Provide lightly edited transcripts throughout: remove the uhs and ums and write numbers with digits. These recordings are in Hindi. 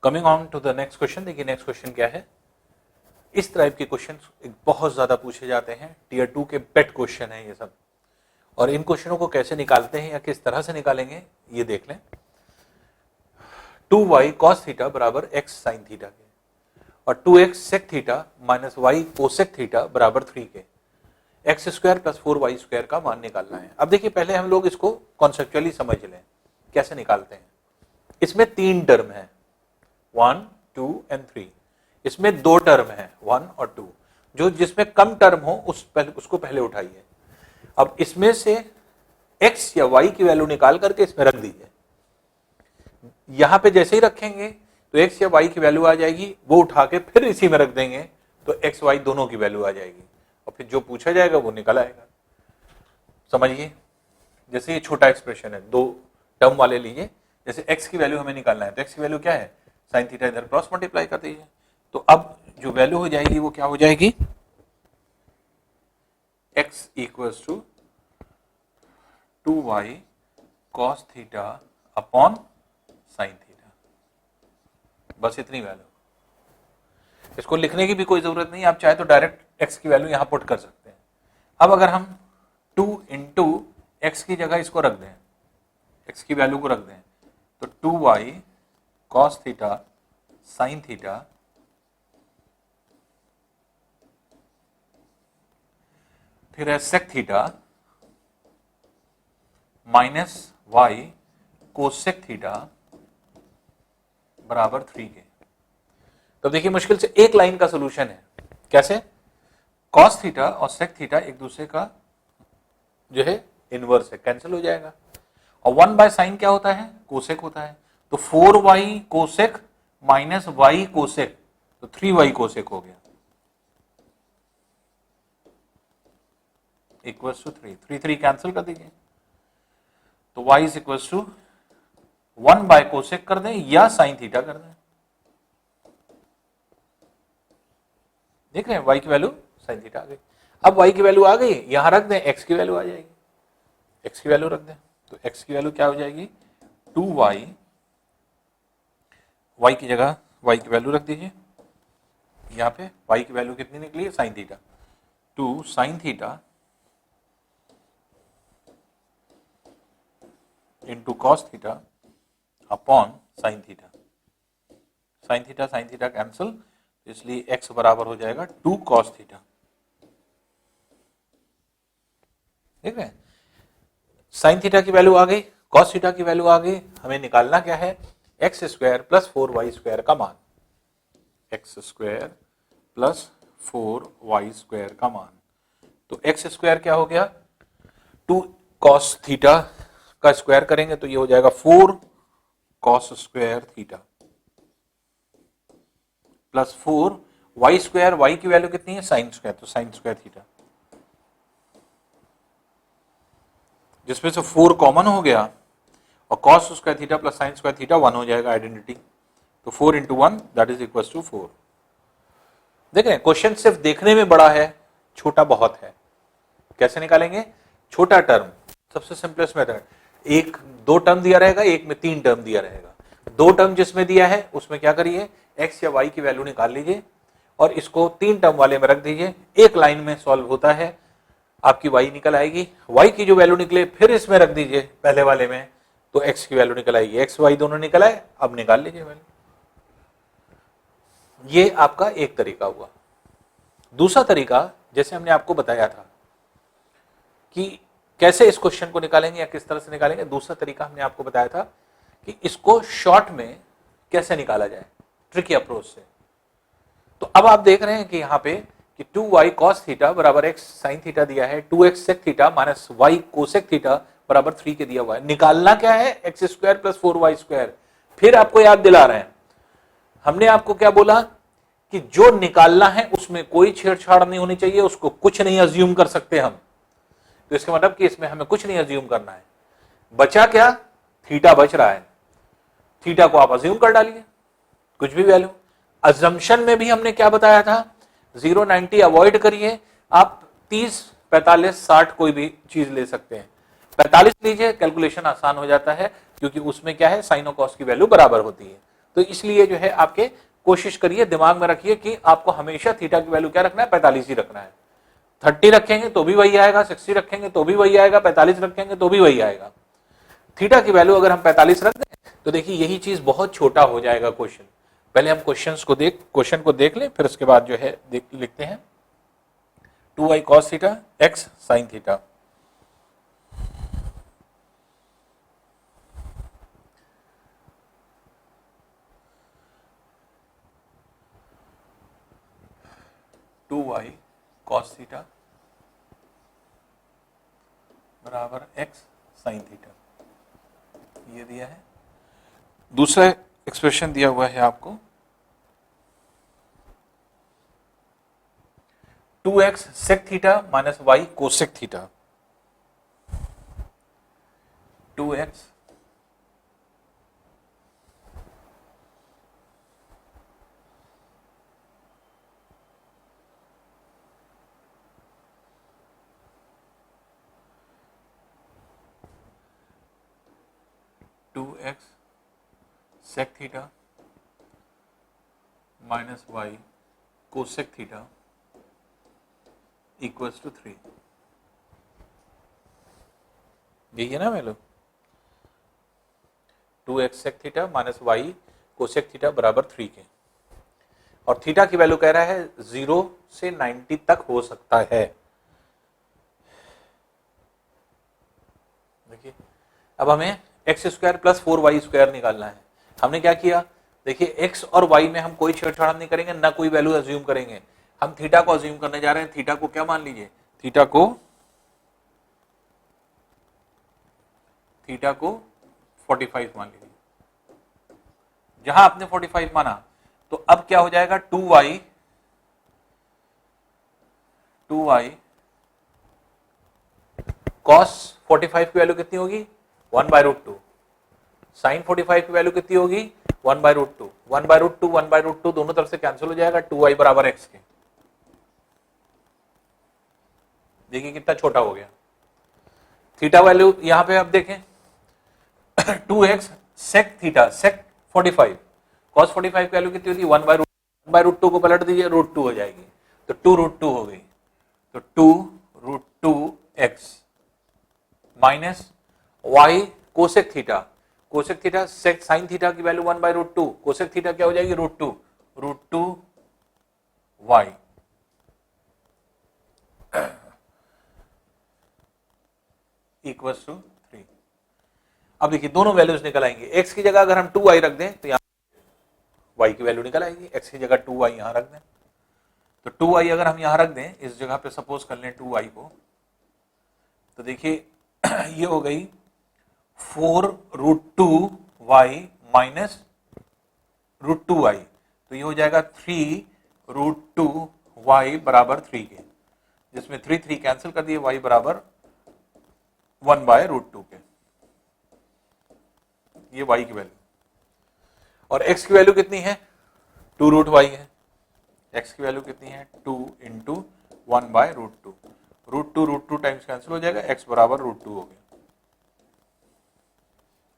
Coming on to the next question. देखिए नेक्स्ट क्वेश्चन क्या है, इस टाइप के क्वेश्चन बहुत ज्यादा पूछे जाते हैं, टीयर 2 के पेट क्वेश्चन है ये सब। और इन क्वेश्चनों को कैसे निकालते हैं या किस तरह से निकालेंगे ये देख लें। 2y cos थीटा बराबर x sin थीटा के और 2x sec theta minus y cosec theta बराबर 3 के, x square plus 4y square का मान निकालना है। अब देखिए पहले हम लोग इसको कॉन्सेप्चुअली समझ लें कैसे निकालते हैं। इसमें 3 टर्म है 1, 2 एंड 3। इसमें 2 टर्म है 1 और 2। जो जिसमें कम टर्म हो उसको पहले उठाइए। अब इसमें से x या y की वैल्यू निकाल करके इसमें रख दीजिए। यहां पे जैसे ही रखेंगे तो x या y की वैल्यू आ जाएगी, वो उठा के फिर इसी में रख देंगे तो x y दोनों की वैल्यू आ जाएगी और फिर जो पूछा जाएगा वो निकल आएगा। समझिए, जैसे ये छोटा एक्सप्रेशन है, 2 टर्म वाले लीजिए। जैसे x की वैल्यू हमें निकालना है तो x की वैल्यू क्या है, साइन थीटा, इधर क्रॉस मल्टीप्लाई कर दीजिए। तो अब जो वैल्यू हो जाएगी वो क्या हो जाएगी, x equals to 2y cos theta upon sine theta. बस इतनी वैल्यू, इसको लिखने की भी कोई जरूरत नहीं, आप चाहे तो डायरेक्ट x की वैल्यू यहां पुट कर सकते हैं। अब अगर हम 2 इंटू एक्स की जगह इसको रख दें, x की वैल्यू को रख दें, तो 2y cos theta sine theta फिर है sec theta minus y cosec theta बराबर 3 के। तो देखिए मुश्किल से एक लाइन का सोल्यूशन है। कैसे, cos थीटा और sec थीटा एक दूसरे का जो है इनवर्स है, कैंसिल हो जाएगा। और 1 बाय साइन क्या होता है, कोसेक होता है। तो 4y cosec minus y cosec, तो 3y कोसेक हो गया इक्वल्स टू 3 3 कैंसिल कर दीजिए। तो y is equals to 1 by cosec कर दें या साइन थीटा कर दें। देख रहे हैं y की वैल्यू साइन थीटा आ गई। अब y की वैल्यू आ गई, यहां रख दें, x की वैल्यू आ जाएगी। x की वैल्यू रख दें तो x की वैल्यू क्या हो जाएगी, 2y, y की जगह y की वैल्यू रख दीजिए। यहां पे y की वैल्यू कितनी निकली है, sine theta. 2 sign theta into cos theta upon sine theta. Sine theta cancel, इसलिए x बराबर हो जाएगा 2 cos थीटा। देख रहे हैं, साइन थीटा की वैल्यू आ गई, cos थीटा की वैल्यू आ गई। हमें निकालना क्या है, x square plus 4y square का मान। X square plus 4y square का मान। तो एक्स स्क्वायर क्या हो गया, 2 cos थीटा का स्क्वायर करेंगे तो ये हो जाएगा 4 cos square theta plus 4 y square, y की वैल्यू कितनी है, साइन स्क्वायर, तो साइन स्क्वायर थीटा, जिसमें से 4 कॉमन हो गया और cos square theta plus sine square theta 1 हो जाएगा आइडेंटिटी। तो 4 into 1 that is equal to 4। देख रहे हैं, क्वेश्चन सिर्फ देखने में बड़ा है, छोटा बहुत है। कैसे निकालेंगे, छोटा टर्म सबसे सिंपलेस्ट मेथड, 2 टर्म दिया रहेगा, एक में 3 टर्म दिया रहेगा। 2 टर्म जिसमें दिया है उसमें क्या करिए, x या y की वैल्यू निकाल लीजिए और इसको 3 टर्म वाले में रख दीजिए। एक लाइन में सॉल्व होता है, आपकी y निकल आएगी। y की जो वैल्यू निकले फिर इसमें रख दीजिए पहले वाले में, तो x की वैल्यू निकल आएगी। x y दोनों निकल आए, अब निकाल लीजिए वैल्यू। ये आपका एक तरीका हुआ। दूसरा तरीका, जैसे हमने आपको बताया था कि कैसे इस क्वेश्चन को निकालेंगे या किस तरह से निकालेंगे, दूसरा तरीका हमने आपको बताया था कि इसको शॉर्ट में कैसे निकाला जाए, ट्रिकी अप्रोच से। तो अब आप देख रहे हैं कि यहां पे कि 2y cos थीटा बराबर x sin थीटा दिया है, 2x sec theta minus y cosec theta बराबर 3 के दिया हुआ है। निकालना क्या है, x square plus 4y square. फिर आपको याद दिला रहे हैं, हमने आपको क्या बोला कि जो निकालना है उसमें कोई छेड़छाड़ नहीं होनी चाहिए, उसको कुछ नहीं अज्यूम कर सकते हम। तो इसका मतलब कि इसमें हमें कुछ नहीं अज्यूम करना है। बचा क्या, थीटा बच रहा है, थीटा को आप अज्यूम कर डालिए कुछ भी वैल्यू। अजम्पशन में भी हमने क्या बताया था, 0 90 अवॉइड करिए, आप 30 45 60 कोई भी चीज ले सकते हैं। 45 लीजिए, कैलकुलेशन आसान हो जाता है क्योंकि उसमें क्या है, साइन और कॉस की वैल्यू बराबर होती है। तो इसलिए जो है आपके कोशिश करिए, दिमाग में रखिए कि आपको हमेशा थीटा की वैल्यू क्या रखना है, 45 ही रखना है। 30 रखेंगे तो भी वही आएगा, 60 रखेंगे तो भी वही आएगा, 45 रखेंगे तो भी वही आएगा। थीटा की वैल्यू अगर हम 45 रख दें तो देखिए यही चीज बहुत छोटा हो जाएगा क्वेश्चन। पहले हम क्वेश्चन को देख लें, फिर उसके बाद जो है लिखते हैं 2y cos theta x sin theta. Two Y cos theta बराबर x sin थीटा, ये दिया है। दूसरा एक्सप्रेशन दिया हुआ है आपको 2x sec theta minus y cosec theta. 2x sec theta minus y cosec theta equals to 3। यही है ना value, 2x sec theta minus y cosec theta बराबर 3 के। और थीटा की वैल्यू कह रहा है 0 से 90 तक हो सकता है। देखिए अब हमें x square plus 4y square निकालना है। हमने क्या किया, देखिए x और y में हम कोई छेड़छाड़ नहीं करेंगे, ना कोई वैल्यू अज्यूम करेंगे। हम थीटा को अज्यूम करने जा रहे हैं। थीटा को क्या मान लीजिए, थीटा को 45 मान लीजिए। जहां आपने 45 माना तो अब क्या हो जाएगा, 2y cos 45 की वैल्यू कितनी होगी, 1/√2। साइन 45 की वैल्यू कितनी होगी, 1/√2। 1/√2 1/√2 दोनों तरफ से कैंसिल हो जाएगा, 2y बराबर x के। देखिए कितना छोटा हो गया। थीटा वैल्यू यहां पे आप देखें 2x sec theta sec 45 cos 45 की वैल्यू कितनी होती है, 1/√2 को पलट दीजिए, √2 हो जाएगी, तो 2√2 हो गई। तो 2√2x minus y cosec theta sec sine theta की वैल्यू 1/√2, कोसेक थीटा क्या हो जाएगी, √2 y इक्वल्स टू 3। अब देखिए दोनों वैल्यूज निकल आएंगे। x की जगह अगर हम 2y रख दें तो यहां y की वैल्यू निकल आएगी। x की जगह 2y यहां रख दें तो 2y अगर हम यहां रख दें, इस जगह पे सपोज कर लें 2y को, तो देखिए ये हो गई 4√2y माइनस √2y, तो ये हो जाएगा 3√2y बराबर 3 के, जिसमें 3 कैंसिल कर दिए, y बराबर 1/√2 के। ये y की वैल्यू, और x की वैल्यू कितनी है, 2√y है। x की वैल्यू कितनी है, 2 × 1/√2। √2 टाइम्स कैंसिल हो जाएगा, x बराबर √2 हो गया।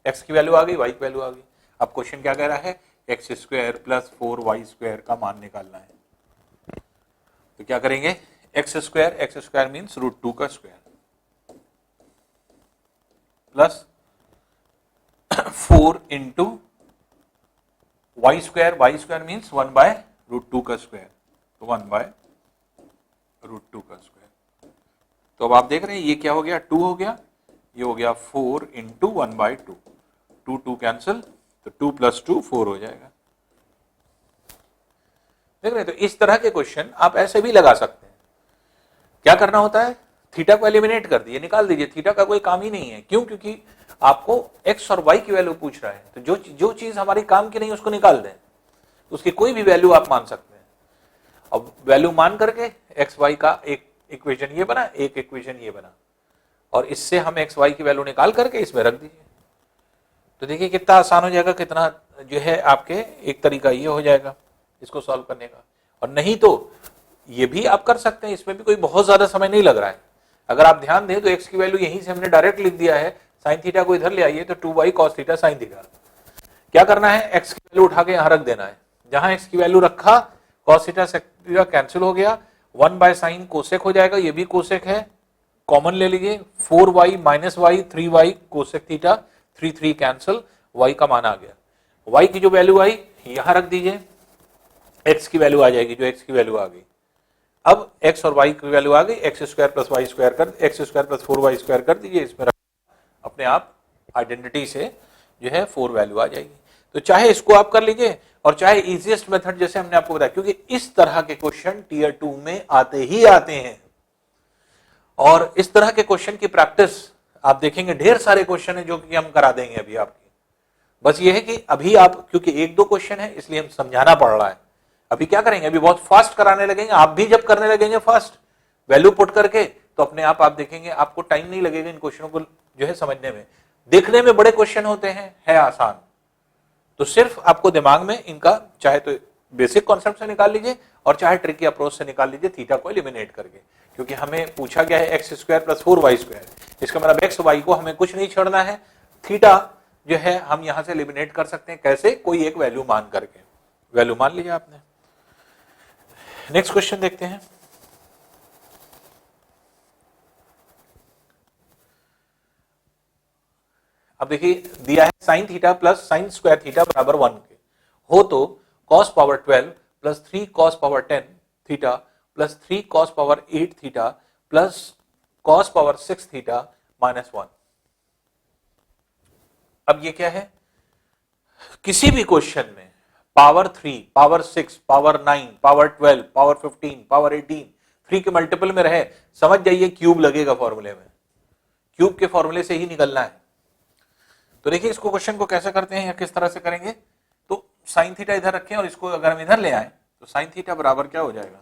x की वैल्यू आ गई, y की वैल्यू आ गई। अब क्वेश्चन क्या कह रहा है, x square plus 4y square का मान निकालना है। तो क्या करेंगे, एक्स स्क्वायर मीन्स √2 का square plus 4 × y square means 1/√2 का स्क्वायर, तो 1/√2 का स्क्वायर। तो अब आप देख रहे हैं ये क्या हो गया, 2 हो गया, ये हो गया 4 × 1/2, 2 कैंसिल, तो 2 + 2 4 हो जाएगा। देख रहे हैं, तो इस तरह के क्वेश्चन आप ऐसे भी लगा सकते हैं। क्या करना होता है, थीटा को एलिमिनेट कर दिए, निकाल दीजिए, थीटा का कोई काम ही नहीं है। क्यों, क्योंकि आपको x और y की वैल्यू पूछ रहा है, तो जो चीज हमारी काम की नहीं उसको निकाल दें, उसकी कोई भी वैल्यू आप मान सकते हैं। अब वैल्यू मान करके x y का एक इक्वेशन ये बना, एक इक्वेशन ये बना, और इससे हम x y की वैल्यू निकाल करके इसमें रख दीजिए। तो देखिए कितना आसान हो जाएगा, कितना जो है आपके एक तरीका ये हो जाएगा इसको सॉल्व करने का। और नहीं तो ये भी आप कर सकते हैं, इसमें भी कोई बहुत ज्यादा समय नहीं लग रहा है। अगर आप ध्यान दें तो x की वैल्यू यहीं से हमने डायरेक्ट लिख दिया है, साइन थीटा को इधर ले आइए तो 2y cos theta sine theta. क्या करना है, एक्स की वैल्यू उठा के यहां रख देना है। जहां एक्स की वैल्यू रखा cos theta sec theta cancel हो गया, 1 बाय साइन कोसेक हो जाएगा, ये भी कोसेक है, कॉमन ले लीजिए, 4y minus Y 3y cosec theta, 3 cancel, y का मान आ गया। y की जो वैल्यू आई यहां रख दीजिए, x की वैल्यू आ जाएगी, जो x की वैल्यू आ गई। अब x और y की वैल्यू आ गई, x square plus Y square कर, x square plus 4y square कर दीजिए, इसमें अपने आप आइडेंटिटी से जो है 4 वैल्यू आ जाएगी। तो चाहे इसको आप कर लीजिए और चाहे इजीएस्ट मेथड जैसे हमने आपको बताया, क्योंकि इस तरह के क्वेश्चन टीयर 2 में आते ही आते हैं और इस तरह के क्वेश्चन की प्रैक्टिस आप देखेंगे, ढेर सारे क्वेश्चन है जो कि हम करा देंगे अभी आपकी। बस ये है कि अभी आप, क्योंकि एक दो क्वेश्चन है इसलिए हम समझाना पड़ रहा है। अभी क्या करेंगे, अभी बहुत फास्ट कराने लगेंगे, आप भी जब करने लगेंगे फास्ट वैल्यू पुट करके, तो अपने आप देखेंगे आपको टाइम नहीं लगेगा इन क्वेश्चनों को जो है समझने में। देखने में बड़े क्वेश्चन होते हैं, है आसान, तो सिर्फ आपको दिमाग में इनका चाहे तो बेसिक कॉन्सेप्ट से निकाल लीजिए और चाहे ट्रिकी अप्रोच से निकाल लीजिए, थीटा को एलिमिनेट करके। क्योंकि हमें पूछा गया है x square plus 4y square, इसका मतलब एक्स वाई को हमें कुछ नहीं छोड़ना है, थीटा जो है हम यहां से एलिमिनेट कर सकते हैं। कैसे, कोई एक वैल्यू मान करके, वैल्यू मान लीजिए आपने। नेक्स्ट क्वेश्चन देखते हैं। अब देखिए दिया है sine theta plus sine square theta बराबर 1 के हो तो cos power 12 plus 3 cos power 10 theta plus 3 cos power 8 theta plus cos power 6 theta minus 1। अब ये क्या है, किसी भी क्वेश्चन में power 3, power 6, power 9, power 12, power 15, power 18 3 के मल्टीपल में रहे, समझ जाइए क्यूब लगेगा फॉर्मूले में, क्यूब के फॉर्मूले से ही निकलना है। तो देखिए इसको क्वेश्चन को कैसे करते हैं या किस तरह से करेंगे। तो साइन थीटा इधर रखें और इसको अगर हम इधर ले आए तो साइन थीटा बराबर क्या हो जाएगा,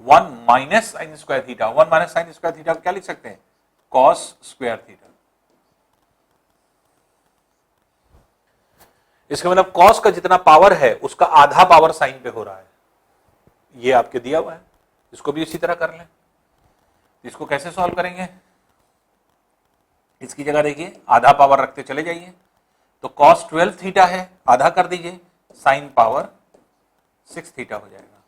1 minus sign square theta. 1 minus sign square theta क्या लिख सकते हैं, कॉस स्क्वायर थीटा। इसका मतलब कॉस का जितना पावर है उसका आधा पावर साइन पे हो रहा है, ये आपके दिया हुआ है। इसको भी इसी तरह कर लें। इसको कैसे सॉल्व करेंगे, इसकी जगह देखिए आधा पावर रखते चले जाइए, तो cos 12 थीटा है, आधा कर दीजिए, साइन पावर 6 थीटा हो जाएगा,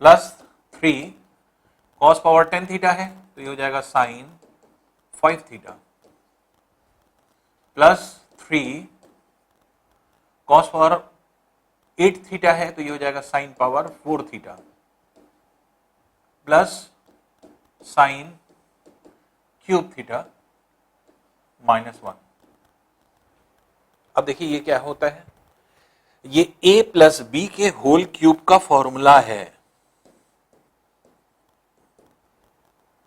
प्लस 3 cos पावर 10 थीटा है तो ये हो जाएगा sine 5 theta, plus 3 cos power 8 theta है तो ये हो जाएगा sine power 4 theta, plus sine cube theta minus 1। अब देखिए ये क्या होता है, ये a प्लस बी के होल क्यूब का फॉर्मूला है।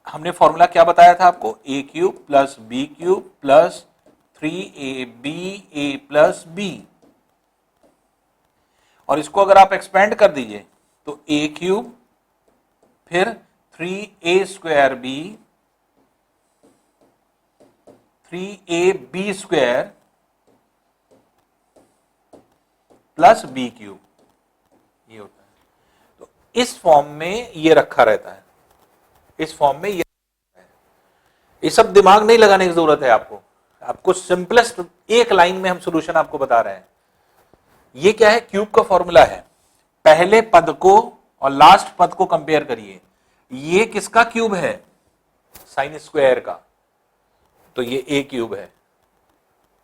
हमने फॉर्मूला क्या बताया था आपको, a cube plus B cube plus 3ab a plus B, और इसको अगर आप एक्सपेंड कर दीजिए तो a क्यूब फिर 3a square B 3ab square plus B cube, ये होता है। तो इस फॉर्म में ये रखा रहता है, इस फॉर्म में ये रहता है। ये सब दिमाग नहीं लगाने की जरूरत है आपको सिंपलेस्ट एक लाइन में हम सॉल्यूशन आपको बता रहे हैं। ये क्या है, क्यूब का फॉर्मूला है, पहले पद को और लास्ट पद को कंपेयर करिए। ये किसका क्यूब है, साइन स्क्वायर का, तो ये a क्यूब है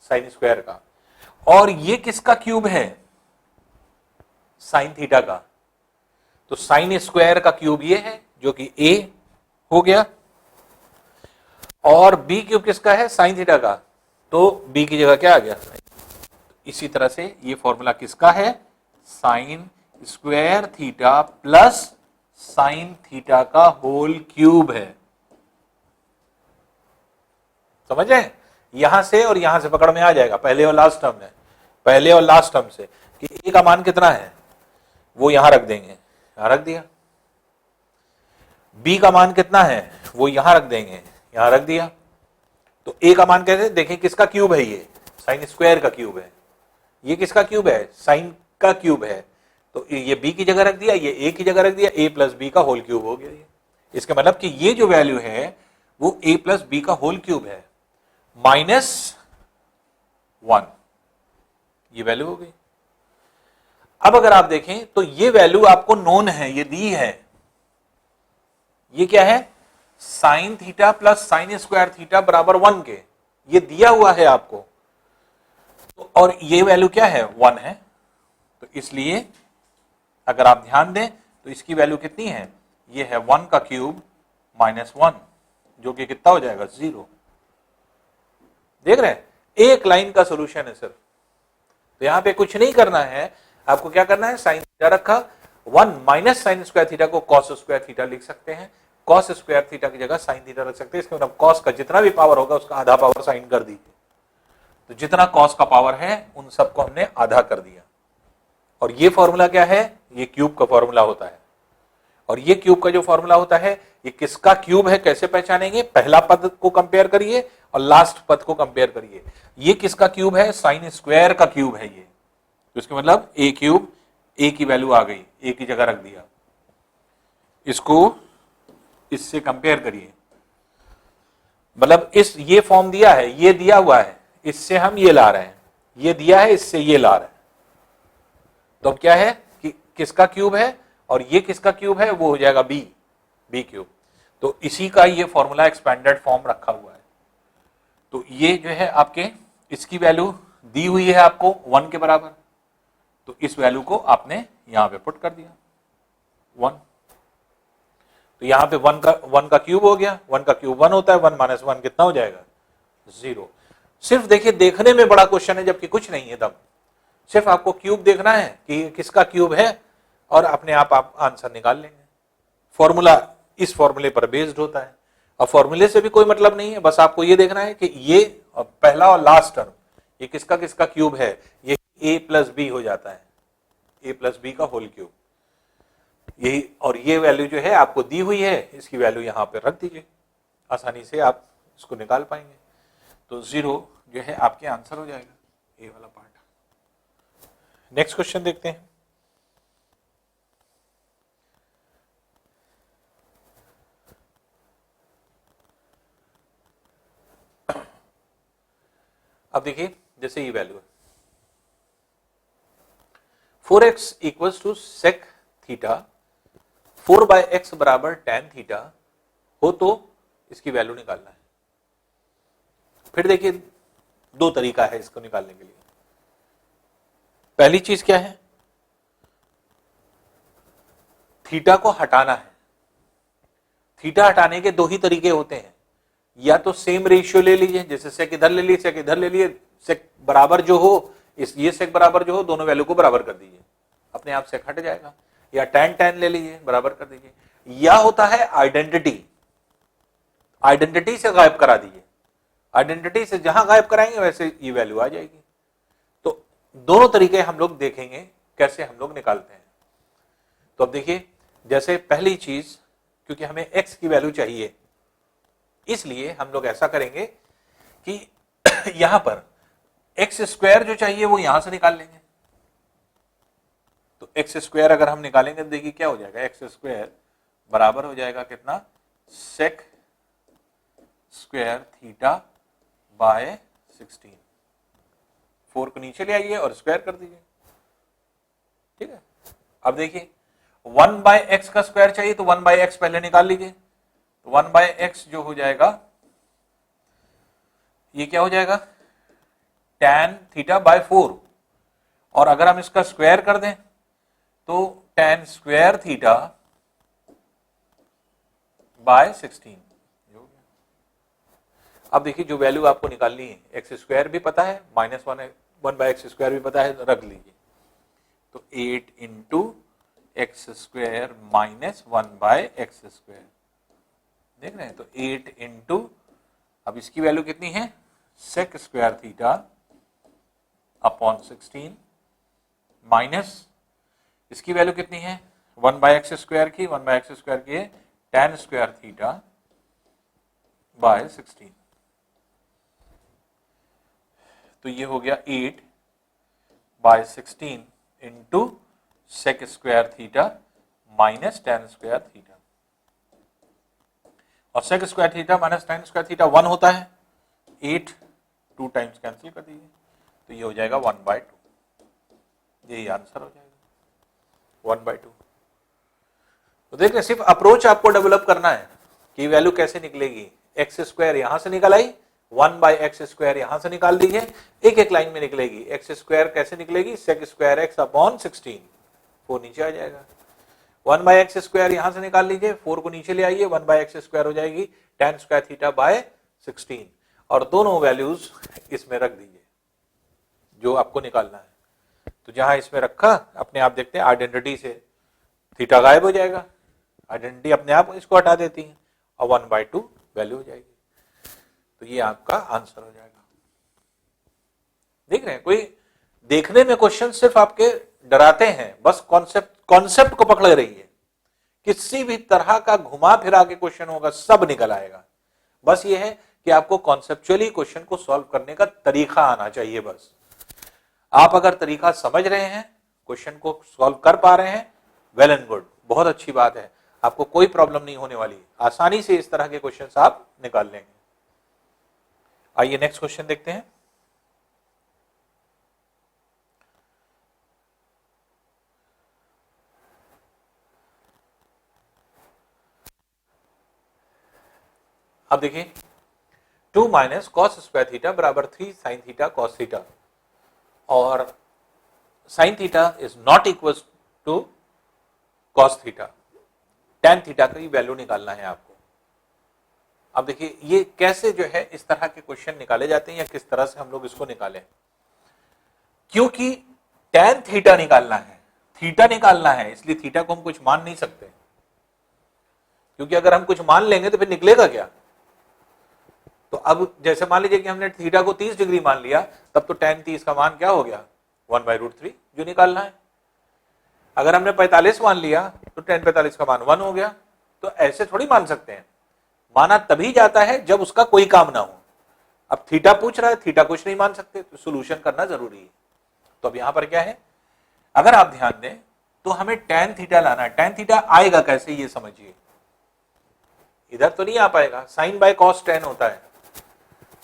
साइन स्क्वायर का, और ये किसका क्यूब है, साइन थीटा का, तो साइन स्क्वायर का क्यूब ये है जो कि a हो गया, और b क्यूब किसका है, साइन थीटा का, तो b की जगह क्या आ गया, इसी तरह से ये फॉर्मूला किसका है, sine square theta plus sign theta का होल क्यूब है। समझे, यहां से और यहां से पकड़ में आ जाएगा, पहले और लास्ट टर्म में, पहले और लास्ट टर्म से कि a का मान कितना है वो यहां रख देंगे, यहां रख दिया, b का मान कितना है वो यहां रख देंगे, यहां रख दिया। तो a का मान कैसे देखें, किसका क्यूब है, ये साइन स्क्वायर का क्यूब है, ये किसका क्यूब है, साइन का क्यूब है, तो ये b की जगह रख दिया, ये a की जगह रख दिया, a प्लस बी का होल क्यूब हो गया। इसका मतलब कि ये जो वैल्यू है वो a प्लस बी का होल क्यूब है माइनस 1, ये वैल्यू हो गई। अब अगर आप देखें तो ये वैल्यू आपको नोन है, ये दी है, ये क्या है, sine theta plus sine square theta बराबर 1 के, ये दिया हुआ है आपको। तो और ये वैल्यू क्या है, 1 है। तो इसलिए अगर आप ध्यान दें तो इसकी वैल्यू कितनी है, ये है 1 का क्यूब माइनस 1, जो कि कितना हो जाएगा, 0। देख रहे हैं, एक लाइन का सोल्यूशन है सिर्फ। तो यहां पे कुछ नहीं करना है, आपको क्या करना है, साइन थीटा रखा, 1 माइनस साइन स्क्वायर थीटा को कॉस स्क्वायर थीटा लिख सकते हैं, कॉस स्क्वायर थीटा की जगह साइन थीटा रख सकते हैं। इसके मतलब कॉस का जितना भी पावर होगा उसका आधा पावर साइन कर दीजिए। तो जितना कॉस का पावर है उन सबको हमने आधा कर दिया। और ये फॉर्मूला क्या है, ये क्यूब का फॉर्मूला होता है। और ये क्यूब का जो फॉर्मूला होता है, ये किसका क्यूब है कैसे पहचानेंगे, पहला पद को कंपेयर करिए और लास्ट पद को कंपेयर करिए। ये किसका क्यूब है, साइन स्क्वायर का क्यूब है ये। तो इसका मतलब ए क्यूब, ए की वैल्यू आ गई, ए की जगह रख दिया, इसको इससे कंपेयर करिए। मतलब इस ये फॉर्म दिया है, ये दिया हुआ है, इससे हम ये ला रहे हैं, ये दिया है, इससे ये ला रहे हैं। तो अब क्या है कि किसका क्यूब है और ये किसका क्यूब है, वो हो जाएगा बी, बी क्यूब। तो इसी का ये फॉर्मूला एक्सपेंडेड फॉर्म रखा हुआ है। तो ये जो है आपके, इसकी वैल्यू दी हुई है आपको 1 के बराबर, तो इस वैल्यू को आपने यहां पे पुट कर दिया 1। तो यहां पे 1 का क्यूब हो गया, 1 का क्यूब 1 होता है, 1 माइनस 1 कितना हो जाएगा, 0। सिर्फ देखिए, देखने में बड़ा क्वेश्चन है जबकि कुछ नहीं है, तब सिर्फ आपको क्यूब देखना है कि किसका क्यूब है और अपने आप आंसर निकाल लेंगे। फॉर्मूला इस फॉर्मूले पर बेस्ड होता है। और फॉर्मूले से भी कोई मतलब नहीं है, बस आपको ये देखना है कि ये पहला और लास्ट टर्म ये किसका किसका क्यूब है, ये a प्लस बी हो जाता है, a प्लस बी का होल क्यूब यही। और ये वैल्यू जो है आपको दी हुई है, इसकी वैल्यू यहां पर रख दीजिए, आसानी से आप इसको निकाल पाएंगे। तो 0 जो है आपके आंसर हो जाएगा, ए वाला पार्ट। नेक्स्ट क्वेश्चन देखते हैं। अब देखिए, जैसे ये वैल्यू है 4x equals to sec theta, 4/x बराबर tan थीटा हो तो इसकी वैल्यू निकालना है। फिर देखिए, दो तरीका है इसको निकालने के लिए। पहली चीज क्या है, थीटा को हटाना है। थीटा हटाने के दो ही तरीके होते हैं, या तो सेम रेशियो ले लीजिए, जैसे सेक इधर ले लिए, सेक इधर ले लिए, सेक बराबर जो हो, ये सेक बराबर जो हो, दोनों वैल्यू को बराबर कर दीजिए, अपने आप सेक हट जाएगा। या tan ले लीजिए, बराबर कर दीजिए। या होता है आइडेंटिटी, आइडेंटिटी से गायब करा दीजिए, आइडेंटिटी से जहां गायब कराएंगे वैसे ये वैल्यू आ जाएगी। तो दोनों तरीके हम लोग देखेंगे कैसे हम लोग निकालते हैं। तो अब देखिए, जैसे पहली चीज, क्योंकि हमें x की वैल्यू चाहिए, इसलिए हम लोग ऐसा करेंगे कि यहां पर एक्स स्क्वायर जो चाहिए वो यहां से निकाल लेंगे। तो एक्स स्क्वायर अगर हम निकालेंगे तो देखिए क्या हो जाएगा, एक्स स्क्वायर बराबर हो जाएगा कितना, सेक स्क्वायर थीटा बाय 16। 4 को नीचे ले आइए और स्क्वायर कर दीजिए, ठीक है। अब देखिए 1/x का स्क्वायर चाहिए तो 1/x पहले निकाल लीजिए। तो 1/x जो हो जाएगा, ये क्या हो जाएगा, tan थीटा बाय 4। और अगर हम इसका स्क्वायर कर दें तो tan स्क्वायर थीटा बाय 16। अब देखिए, जो वैल्यू आपको निकालनी है, एक्स स्क्वायर भी पता है, -1/x स्क्वायर भी पता है, रख लीजिए। तो 8 into x square minus 1/x square, देख रहे हैं। तो 8 इंटू, अब इसकी वैल्यू कितनी है, sec square theta upon 16 minus इसकी वैल्यू कितनी है, 1/x स्क्वायर की, 1/x स्क्वायर की है tan स्क्वायर थीटा बाय 16। तो ये हो गया 8/16 into sec square theta minus tan square theta. और sec square theta minus tan square theta 1 होता है, 8 2 टाइम्स कैंसिल कर दीजिए, तो ये हो जाएगा 1/2। यही आंसर हो जाएगा 1/2। तो देख रहे सिर्फ अप्रोच आपको डेवलप करना है कि वैल्यू कैसे निकलेगी। एक्स स्क्वायर यहां से निकल आई, 1/x² यहां से निकाल दीजिए, एक एक लाइन में निकलेगी। एक्स स्क्वायर कैसे निकलेगी, सेक स्क्वायर एक्स अपॉन 16, 4 नीचे आ जाएगा। 1/x² यहां से निकाल लीजिए, 4 को नीचे ले आइए, 1/x² हो जाएगी tan स्क्वायर थीटा बाय 16, और दोनों वैल्यूज इसमें रख दीजिए जो आपको निकालना है। तो जहां इसमें रखा अपने आप देखते हैं आइडेंटिटी से थीटा गायब हो जाएगा, आइडेंटिटी अपने आप इसको हटा देती है और 1/2 वैल्यू हो जाएगी। तो ये आपका आंसर हो जाएगा। देख रहे हैं, कोई देखने में क्वेश्चन सिर्फ आपके डराते हैं, बस कॉन्सेप्ट को पकड़ रही है। किसी भी तरह का घुमा फिरा के क्वेश्चन होगा सब निकल आएगा। बस ये है कि आपको कॉन्सेप्चुअली क्वेश्चन को सॉल्व करने का तरीका आना चाहिए। बस आप अगर तरीका समझ रहे हैं, क्वेश्चन को सॉल्व कर पा रहे हैं, वेल एंड गुड, बहुत अच्छी बात है। आपको कोई प्रॉब्लम नहीं होने वाली, आसानी से इस तरह के क्वेश्चन आप निकाल लेंगे। आइए नेक्स्ट क्वेश्चन देखते हैं। अब देखिए 2 माइनस कॉस स्क्वायर थीटा बराबर 3 साइन थीटा कॉस थीटा, और sine theta is not equal to cos theta. Tan theta की वैल्यू निकालना है आपको। अब देखिए ये कैसे जो है इस तरह के क्वेश्चन निकाले जाते हैं या किस तरह से हम लोग इसको निकालें, क्योंकि टैन थीटा निकालना है, थीटा निकालना है, इसलिए थीटा को हम कुछ मान नहीं सकते, क्योंकि अगर हम कुछ मान लेंगे तो फिर निकलेगा क्या। तो अब जैसे मान लीजिए कि हमने थीटा को 30 डिग्री मान लिया, तब तो tan 30 का मान क्या हो गया 1/√3 जो निकालना है। अगर हमने 45 मान लिया तो tan 45 का मान 1 हो गया। तो ऐसे थोड़ी मान सकते हैं, माना तभी जाता है जब उसका कोई काम ना हो। अब थीटा पूछ रहा है, थीटा कुछ नहीं मान सकते, तो सोल्यूशन करना जरूरी है। तो अब यहां पर क्या है, अगर आप ध्यान दें तो हमें tan थीटा लाना है। tan थीटा आएगा कैसे ये समझिए, इधर तो नहीं आ पाएगा, साइन बाय कॉस tan होता है,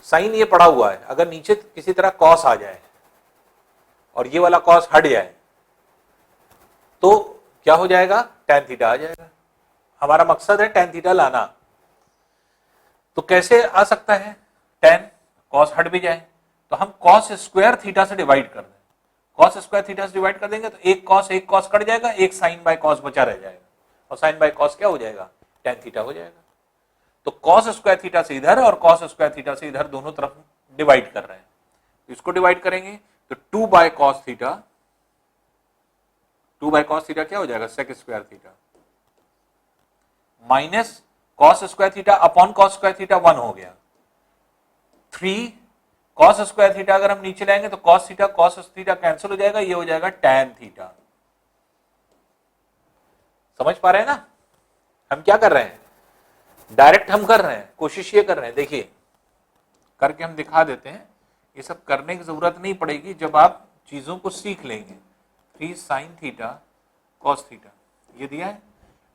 साइन ये पड़ा हुआ है, अगर नीचे किसी तरह कॉस आ जाए और ये वाला कॉस हट जाए तो क्या हो जाएगा, tan थीटा आ जाएगा। हमारा मकसद है tan थीटा लाना। तो कैसे आ सकता है, tan कॉस हट भी जाए तो हम कॉस स्क्वायर थीटा से डिवाइड कर दें, कॉस स्क्वायर थीटा से डिवाइड कर देंगे तो एक कॉस कट जाएगा, एक साइन बाय कॉस बचा रह जाएगा, और साइन बाय कॉस क्या हो जाएगा, tan थीटा हो जाएगा। तो कॉस स्क्वायर थीटा से इधर और कॉस स्क्वायर थीटा से इधर दोनों तरफ डिवाइड कर रहे हैं, इसको डिवाइड करेंगे तो 2/cos थीटा, 2/cos थीटा क्या हो जाएगा, sec square theta, minus cos square theta upon cos square theta 1 हो गया, 3 कॉस स्क्वायर थीटा अगर हम नीचे लाएंगे तो कॉस थीटा कैंसिल हो जाएगा, ये हो जाएगा tan थीटा। समझ पा रहे हैं ना, हम क्या कर रहे हैं, डायरेक्ट हम कर रहे हैं, कोशिश ये कर रहे हैं, देखिए करके हम दिखा देते हैं। ये सब करने की जरूरत नहीं पड़ेगी जब आप चीजों को सीख लेंगे। 3 साइन थीटा कॉस थीटा ये दिया है।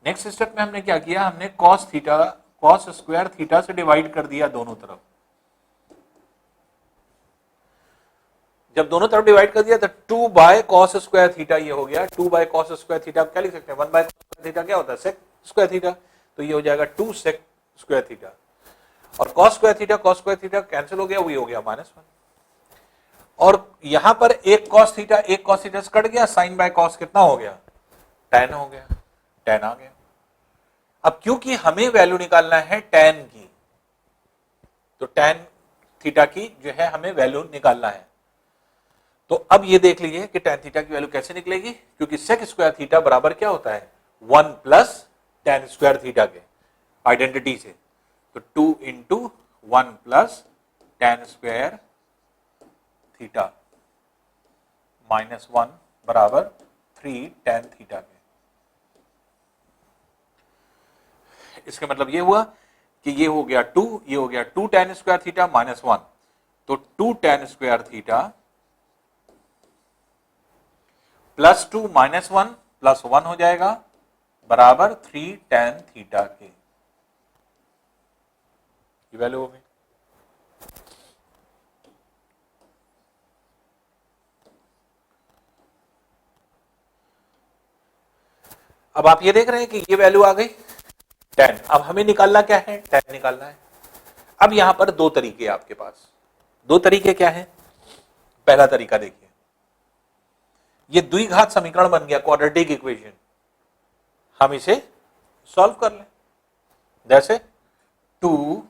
नेक्स्ट स्टेप में हमने क्या किया, हमने कॉस स्क्वायर थीटा से डिवाइड कर दिया दोनों तरफ। जब दोनों तरफ डिवाइड कर दिया तो 2/cos स्क्वायर थीटा ये हो गया। 2/cos स्क्वायर थीटा क्या लिख सकते हैं, 1/cos थीटा क्या होता है, सेक स्क्वायर थीटा, तो ये हो जाएगा 2 सेक स्क्वायर थीटा, और cos स्क्वायर थीटा कैंसिल हो गया, वही हो गया -1। और यहां पर एक cos थीटा से कट गया, साइन बाय cos कितना हो गया, tan हो गया, tan आ गया। अब क्योंकि हमें वैल्यू निकालना है tan की, तो tan थीटा की जो है हमें वैल्यू निकालना है। तो अब ये देख लीजिए कि tan थीटा की वैल्यू कैसे निकलेगी, क्योंकि सेक स्क्वायर थीटा बराबर क्या होता है 1 प्लस tan स्क्वायर थीटा के आइडेंटिटी से, तो 2 into 1 plus tan square theta -1 बराबर 3 tan थीटा के। इसका मतलब ये हुआ कि ये हो गया 2, ये हो गया 2 tan स्क्वायर थीटा -1, तो 2 tan स्क्वायर थीटा +2 -1 +1 हो जाएगा बराबर 3 tan थीटा के, ये वैल्यू होगी। अब आप ये देख रहे हैं कि ये वैल्यू आ गई 10। अब हमें निकालना क्या है, 10 निकालना है। अब यहां पर दो तरीके आपके पास, दो तरीके क्या है। पहला तरीका देखिए, ये द्विघात समीकरण बन गया, क्वाड्रेटिक इक्वेशन, हम इसे सॉल्व कर लें। जैसे 2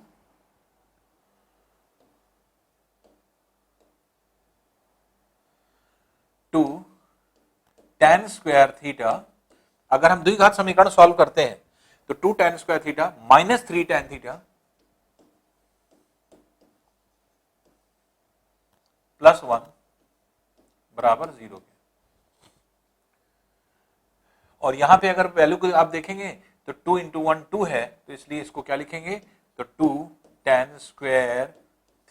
tan स्क्वायर थीटा, अगर हम द्विघात समीकरण सॉल्व करते हैं तो 2 tan square theta minus 3 tan theta plus 1 बराबर 0 के। और यहां पे अगर वैल्यू को आप देखेंगे तो 2 इंटू 1 2 है, तो इसलिए इसको क्या लिखेंगे, तो 2 tan square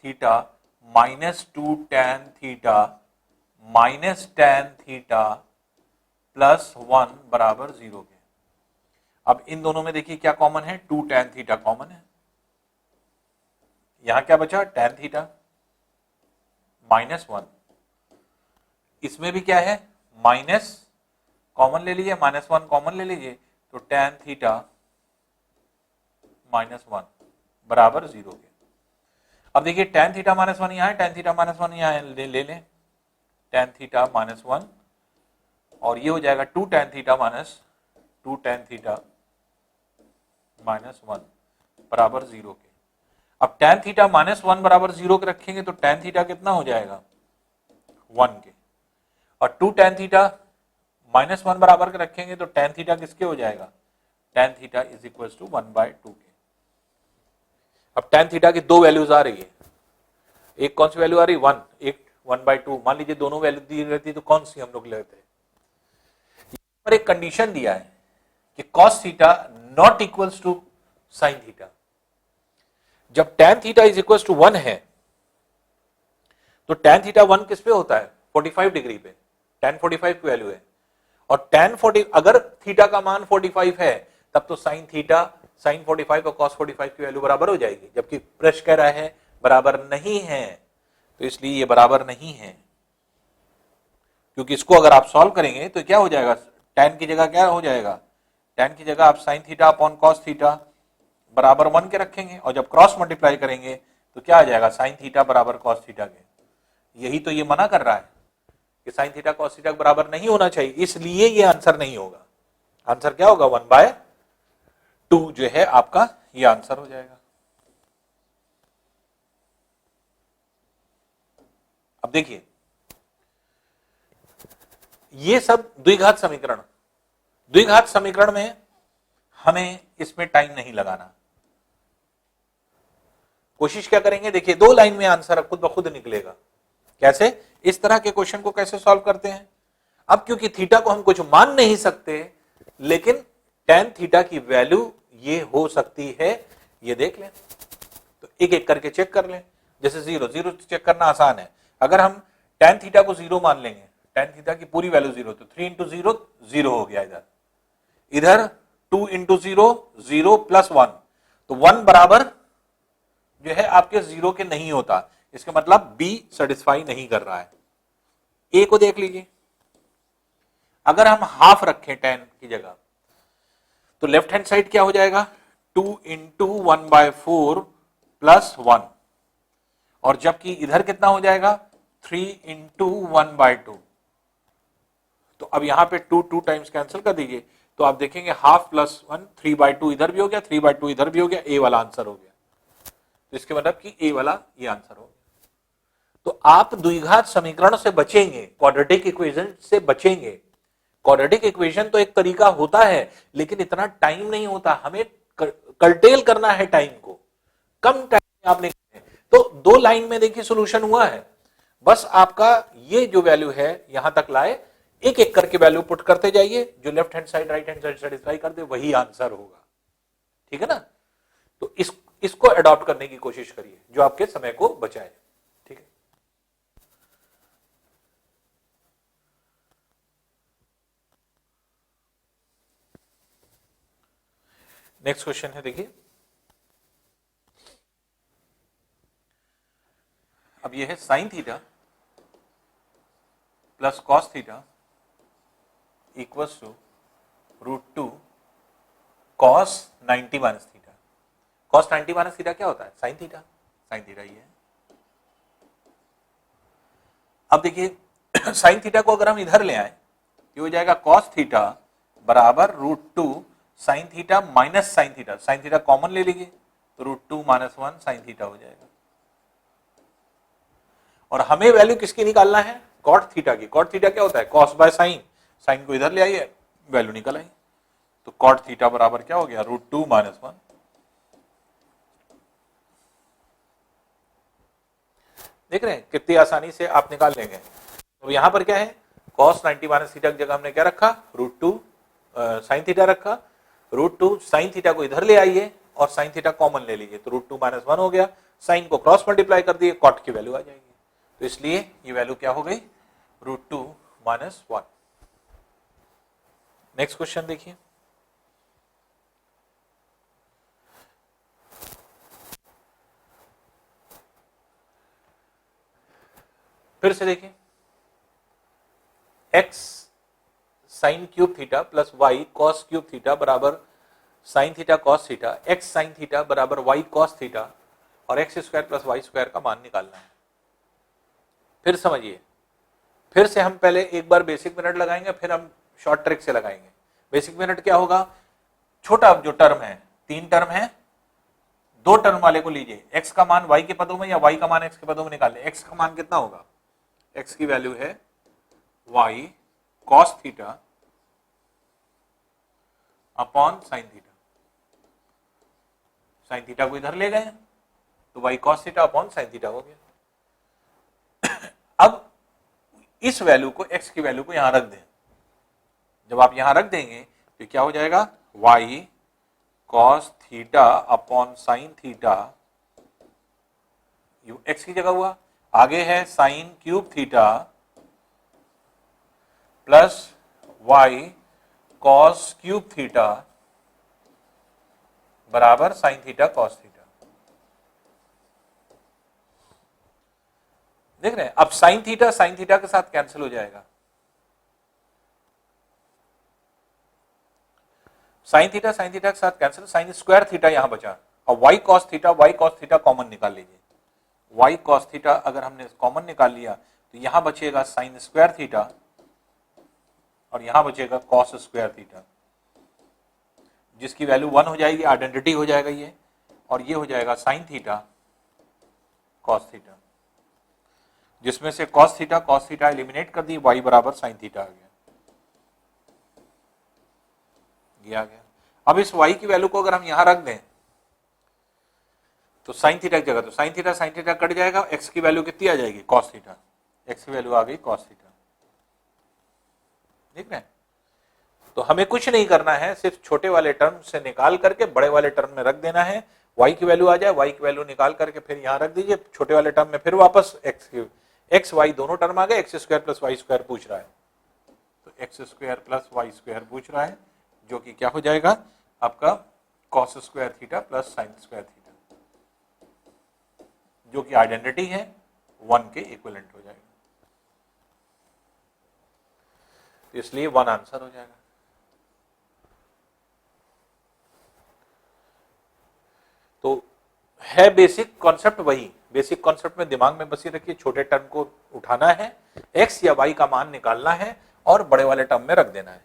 theta minus 2 tan theta minus tan theta plus 1 बराबर 0 के। अब इन दोनों में देखिए क्या कॉमन है, 2 tan थीटा कॉमन है। यहां क्या बचा, tan थीटा माइनस 1, इसमें भी क्या है, माइनस कॉमन ले लीजिए, माइनस 1 कॉमन ले लीजिए, तो tan थीटा माइनस 1 बराबर 0 के। अब देखिए tan थीटा माइनस 1 यहां है, tan थीटा माइनस 1 यहां ले लें, tan थीटा माइनस 1, और ये हो जाएगा 2 tan theta minus 2 tan theta minus 1 बराबर 0 के। अब tan थीटा माइनस 1 बराबर 0 के रखेंगे तो tan थीटा कितना हो जाएगा, 1 के, और 2 tan थीटा माइनस 1 बराबर के रखेंगे तो tan थीटा किसके हो जाएगा, tan theta is equal to 1/2 के। अब tan थीटा की दो वैल्यूज आ रही है, एक कौन सी वैल्यू आ रही है, 1, एक 1/2। मान लीजिए दोनों वैल्यू दी रहती तो कौन सी हम लोग लेते हैं। पर एक कंडीशन दिया है कि cos theta not equals to sin theta. जब tan theta is equal to 1 है तो tan थीटा 1 किस पे होता है, 45 डिग्री पे, tan 45 की वैल्यू है, और tan 40 अगर थीटा का मान 45 है तब तो sin थीटा sin 45 और cos 45 की वैल्यू बराबर हो जाएगी, जबकि प्रश्न कह रहा है बराबर नहीं है, तो इसलिए ये बराबर नहीं है। क्योंकि इसको अगर आप सॉल्व करेंगे तो क्या हो जाएगा, tan की जगह क्या हो जाएगा, tan की जगह आप sin theta upon cos theta बराबर 1 के रखेंगे, और जब क्रॉस मल्टीप्लाई करेंगे तो क्या आ जाएगा, sin थीटा बराबर cos थीटा के। यही तो ये मना कर रहा है कि sin थीटा cos थीटा बराबर नहीं होना चाहिए, इसलिए ये आंसर नहीं होगा। आंसर क्या होगा, 1/2 जो है आपका ये आंसर हो जाएगा। अब देखिए ये सब द्विघात समीकरण, द्विघात समीकरण में हमें इसमें टाइम नहीं लगाना, कोशिश क्या करेंगे, देखिए 2 लाइन में आंसर खुद ब खुद निकलेगा। कैसे, इस तरह के क्वेश्चन को कैसे सॉल्व करते हैं। अब क्योंकि थीटा को हम कुछ मान नहीं सकते, लेकिन tan थीटा की वैल्यू ये हो सकती है, ये देख लें, तो एक एक करके चेक कर लें। जैसे 0 0 चेक करना आसान है, अगर हम tan थीटा को 0 मान लेंगे, tan थीटा की पूरी वैल्यू 0, तो 3 इंटू 0 0 हो गया, इधर 2 इंटू 0 0 प्लस 1, तो 1 बराबर जो है आपके 0 के नहीं होता, इसका मतलब बी सेटिस्फाई नहीं कर रहा है। ए को देख लीजिए, अगर हम हाफ रखें tan की जगह तो लेफ्ट हैंड साइड क्या हो जाएगा, 2 इंटू 1/4 प्लस 1, और जबकि इधर कितना हो जाएगा, 3 इंटू 1/2। तो अब यहां पे 2 टाइम्स कैंसिल कर दीजिए, तो आप देखेंगे हाफ प्लस 1, 3/2 इधर भी हो गया, 3/2 इधर भी हो गया, ए वाला आंसर हो गया। तो इसके मतलब कि ए वाला ये आंसर हो गया। तो आप द्विघात समीकरण से बचेंगे, क्वाड्रेटिक इक्वेशन से बचेंगे। क्वाड्रेटिक इक्वेशन तो एक तरीका होता है, लेकिन इतना टाइम नहीं होता, हमें कर्टेल करना है टाइम को, कम टाइम में आपने, तो 2 लाइन में देखिए सॉल्यूशन हुआ है। बस आपका ये जो वैल्यू है यहां तक लाए, एक एक करके वैल्यू पुट करते जाइए, जो left hand side right hand side satisfy कर दे वही आंसर होगा, ठीक है ना। तो इसको अडॉप्ट करने की कोशिश करिए जो आपके समय को बचाए, ठीक है। नेक्स्ट क्वेश्चन है, देखिए अब ये है sine theta plus cos theta equals to √2 cos 90 minus theta. cos 90 minus theta क्या होता है? Sine theta. साइन थीटा ये है। अब देखिए साइन थीटा को अगर हम इधर ले आए तो हो जाएगा cos थीटा बराबर √2 sine theta minus sine theta. Sine theta common ले लीजिए तो √2 - 1 साइन थीटा हो जाएगा। और हमें वैल्यू किसकी निकालना है? कॉट थीटा की। कॉट थीटा क्या होता है? Cos by sine. साइन को इधर ले आइए, वैल्यू निकल आई। तो कॉट थीटा बराबर क्या हो गया? √2 - 1। देख रहे हैं कितनी आसानी से आप निकाल लेंगे। तो यहां पर क्या है? cos 90 माइनस थीटा की जगह हमने क्या रखा? √2 साइन थीटा रखा। √2 साइन थीटा को इधर ले आइए और साइन थीटा कॉमन ले लीजिए तो √2 - 1 हो गया। साइन को क्रॉस मल्टीप्लाई कर दिए, कॉट की वैल्यू आ जाएगी। तो इसलिए ये वैल्यू क्या हो गई? √2 - 1। नेक्स्ट क्वेश्चन देखिए। फिर से देखिए, x sine cube theta plus y cos cube theta बराबर sine theta cos theta, x sine theta बराबर y कॉस थीटा और x square plus Y square का मान निकालना है। फिर समझिए, फिर से हम पहले एक बार बेसिक मेथड लगाएंगे, फिर हम शॉर्ट ट्रिक से लगाएंगे। बेसिक मेथड क्या होगा? छोटा जो टर्म है, 3 टर्म है, 2 टर्म वाले को लीजिए, x का मान y के पदों में या y का मान x के पदों में निकाल ले। x का मान कितना होगा? x की वैल्यू है y cos theta upon sine theta. Sine theta को इधर ले गए तो y cos theta upon sine theta हो गया। अब इस वैल्यू को, x की वैल्यू को यहां रख दें। जब आप यहां रख देंगे तो क्या हो जाएगा? y cos theta upon sine theta, x की जगह हुआ। आगे है sign cube theta plus y cos cube theta बराबर साइन थीटा cos थीटा। देख रहे हैं? अब साइन थीटा के साथ कैंसिल हो जाएगा। साइन थीटा के साथ कैंसिल, साइन स्क्वायर थीटा यहां बचा और y cos थीटा कॉमन निकाल लीजिए। y cos थीटा अगर हमने कॉमन निकाल लिया तो यहां बचेगा साइन स्क्वायर थीटा और यहां बचेगा cos स्क्वायर थीटा, जिसकी वैल्यू 1 हो जाएगी, आइडेंटिटी हो जाएगा ये, और ये हो जाएगा साइन थीटा cos थीटा, जिसमें से cos थीटा एलिमिनेट कर दी, y बराबर साइन थीटा आ गया। ये आ गया। अब इस y की वैल्यू को अगर हम यहां रख दें तो साइन थीटा की जगह, तो साइन थीटा कट जाएगा, x की वैल्यू कितनी आ जाएगी? cos theta. x की वैल्यू आ गई cos थीटा। ठीक है? तो हमें कुछ नहीं करना है, सिर्फ छोटे वाले टर्म से निकाल करके बड़े वाले टर्म में रख देना है। y की वैल्यू आ जाए, y की वैल्यू निकाल करके फिर यहां रख दीजिए, छोटे वाले टर्म में फिर वापस x y दोनों टर्म आ गए, x square plus Y square पूछ रहा है तो x square plus Y square पूछ रहा है, जो कि क्या हो जाएगा आपका cos square theta plus sine square theta, जो कि आइडेंटिटी है 1 के इक्विवेलेंट हो जाएगा। तो इसलिए 1 आंसर हो जाएगा। तो है बेसिक कॉन्सेप्ट वही, बेसिक कॉन्सेप्ट में दिमाग में बसी रखिए, छोटे टर्म को उठाना है, x या y का मान निकालना है और बड़े वाले टर्म में रख देना है।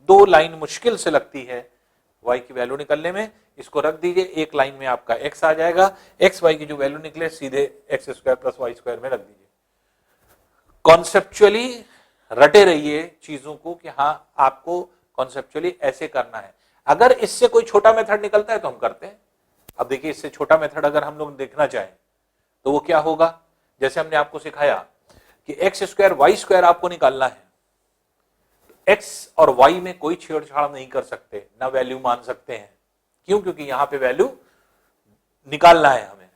2 लाइन मुश्किल से लगती है y की वैल्यू निकलने में, इसको रख दीजिए, एक लाइन में आपका x आ जाएगा, x y की जो वैल्यू निकले सीधे x square plus Y square में रख दीजिए। कॉन्सेप्चुअली रटे रहिए चीजों को कि हाँ आपको कॉन्सेप्चुअली ऐसे करना है। अगर इससे कोई छोटा मेथड निकलता है तो हम करते हैं। अब देखिए, इससे छोटा मेथड अगर हम लोग देखना चाहें तो वो क्या होगा? जैसे हमने आपको सिखाया कि x स्क्वायर वाई स्क्वायर आपको निकालना है, x और y में कोई छेड़छाड़ नहीं कर सकते, ना वैल्यू मान सकते हैं। क्यों? क्योंकि यहां पे वैल्यू निकालना है हमें।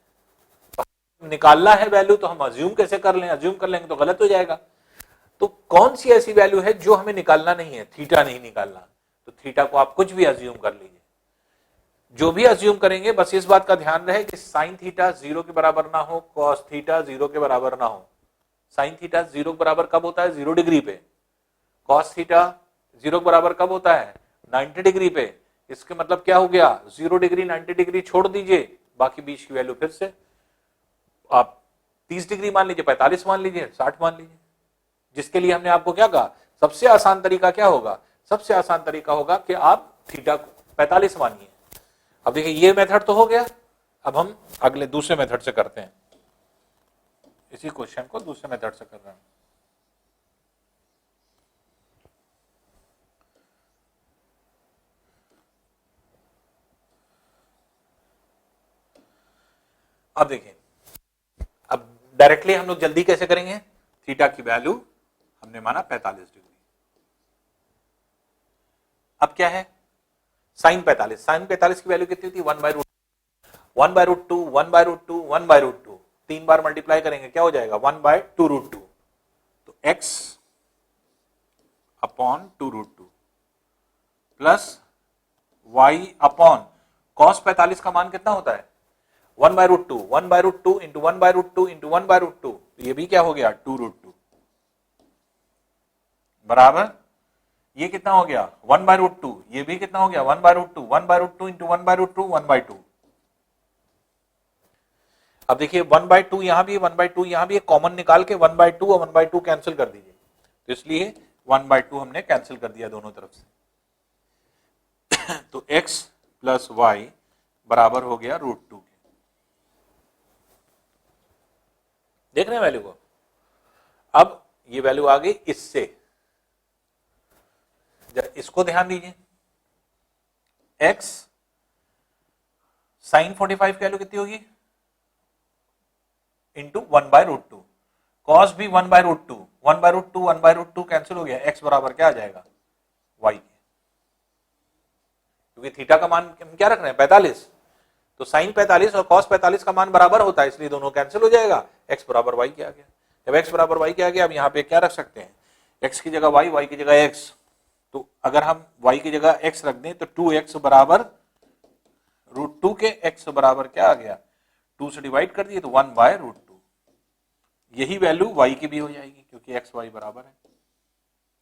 निकालना है वैल्यू तो हम अज्यूम कैसे कर लें? अज्यूम कर लेंगे तो गलत हो जाएगा। तो कौन सी ऐसी वैल्यू है जो हमें निकालना नहीं है? थीटा नहीं निकालना, तो थीटा को आप कुछ भी अज्यूम कर लीजिए। जो भी अज्यूम करेंगे बस इस बात का ध्यान रहे कि साइन थीटा 0 के बराबर ना हो, कॉस थीटा 0 के बराबर ना हो। साइन थीटा 0 के बराबर कब होता है? 0 डिग्री पे। कॉस थीटा 0 के बराबर कब होता है? 90 डिग्री पे, इसके मतलब क्या हो गया, 0 डिग्री 90 डिग्री छोड़ दीजिए, बाकी बीच की वैल्यू फिर से आप 30 डिग्री मान लीजिए, 45 मान लीजिए, 60 मान लीजिए। जिसके लिए हमने आपको क्या कहा, सबसे आसान तरीका क्या होगा, सबसे आसान तरीका होगा कि आप थीटा को 45 मानिए। अब देखिए ये मेथड तो हो गया, अब हम अगले दूसरे मेथड से करते हैं, इसी क्वेश्चन को दूसरे मेथड से कर रहे हैं। अब देखिए, अब डायरेक्टली हम लोग जल्दी कैसे करेंगे, थीटा की वैल्यू हमने माना 45 डिग्री। अब क्या है, साइन 45, साइन 45 की वैल्यू कितनी थी, 1/√2, 1/√2, 1/√2, 1/√2, 3 बार मल्टीप्लाई करेंगे क्या हो जाएगा, 1/2√2, तो x upon 2√2 plus y upon cos 45 का मान कितना होता है, 1/√2, 1/√2 इंटू 1/√2 इंटू 1/√2, ये भी क्या हो गया 2√2 बराबर ये कितना हो गया 1/√2, ये भी कितना हो गया 1/√2, 1/√2 इंटू 1/√2 1/2। अब देखिए 1/2 यहां भी 1/2 यहां भी, कॉमन निकाल के 1/2 और 1/2 कैंसिल कर दीजिए, तो इसलिए 1/2 हमने कैंसिल कर दिया दोनों तरफ से। तो x प्लस वाई बराबर हो गया √2 के। देख रहे हैं वैल्यू को, अब ये वैल्यू आ गई इससे, इसको ध्यान दीजिए, x साइन 45 की वैल्यू कितनी होगी, इंटू 1/√2, कॉस भी 1/√2, 1/√2 1/√2 कैंसिल हो गया, x बराबर क्या आ जाएगा y के, क्योंकि थीटा का मान हम क्या रख रहे हैं 45, तो साइन 45 और कॉस 45 का मान बराबर होता है, इसलिए दोनों कैंसिल हो जाएगा, x बराबर y के आ गया। जब x बराबर y के आ गया, अब यहाँ पे क्या रख सकते हैं, x की जगह y, y की जगह x, तो अगर हम y की जगह x रख दें तो 2x बराबर √2 के, x बराबर क्या आ गया 2 से डिवाइड कर दिए तो 1/√2, यही वैल्यू y की भी हो जाएगी क्योंकि x y बराबर है,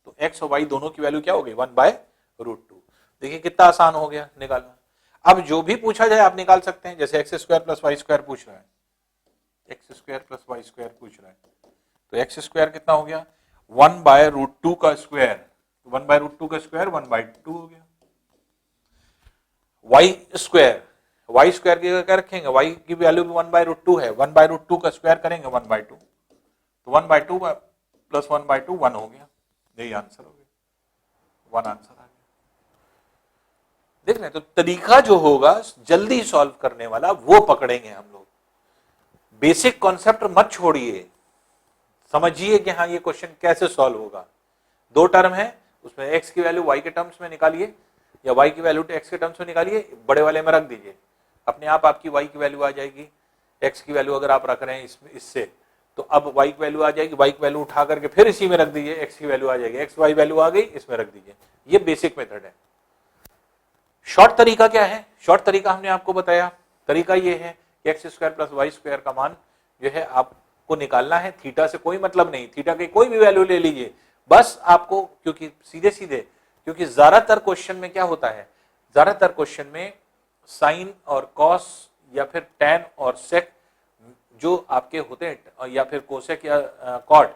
तो x और y दोनों की वैल्यू क्या हो गई 1/√2। देखिए कितना आसान हो गया निकालना। अब जो भी पूछा जाए आप निकाल सकते हैं, जैसे x² प्लस वाई स्क्वायर पूछ रहा है, x² प्लस वाई स्क्वायर पूछ रहा है, तो x² कितना हो गया 1/√2 का स्क्वायर, 1/√2 का स्क्वायर 1/2 हो गया, y स्क्वायर की क्या रखेंगे, y की वैल्यू भी 1/√2 है, 1/√2 का स्क्वायर करेंगे 1/2, तो 1/2 प्लस 1/2 1 हो गया, यही आंसर हो गया, 1 आंसर आ गया। देख रहे हैं, तो तरीका जो होगा जल्दी सॉल्व करने वाला वो पकड़ेंगे हम लोग, बेसिक कॉन्सेप्ट मत छोड़िए, समझिए कि हाँ ये क्वेश्चन कैसे सॉल्व होगा। दो टर्म है, उसमें x की वैल्यू y के टर्म्स में निकालिए या y की वैल्यू x के टर्म्स में निकालिए, बड़े वाले में रख दीजिए, अपने आप आपकी y की वैल्यू आ जाएगी, x की वैल्यू अगर आप रख रहे हैं इससे, तो अब y की वैल्यू आ जाएगी, y की वैल्यू उठा करके फिर इसी में रख दीजिए, x की वैल्यू आ जाएगी, x y वैल्यू आ गई इसमें रख दीजिए, ये बेसिक मेथड है। शॉर्ट तरीका क्या है, शॉर्ट तरीका हमने आपको बताया, तरीका ये है कि x² प्लस वाई स्क्वायर का मान जो है आपको निकालना है, थीटा से कोई मतलब नहीं, थीटा की कोई भी वैल्यू ले लीजिए, बस आपको, क्योंकि सीधे सीधे, क्योंकि ज्यादातर क्वेश्चन में क्या होता है, ज्यादातर क्वेश्चन में साइन और कॉस या फिर टैन और सेक जो आपके होते हैं, या फिर कोसेक या कॉट,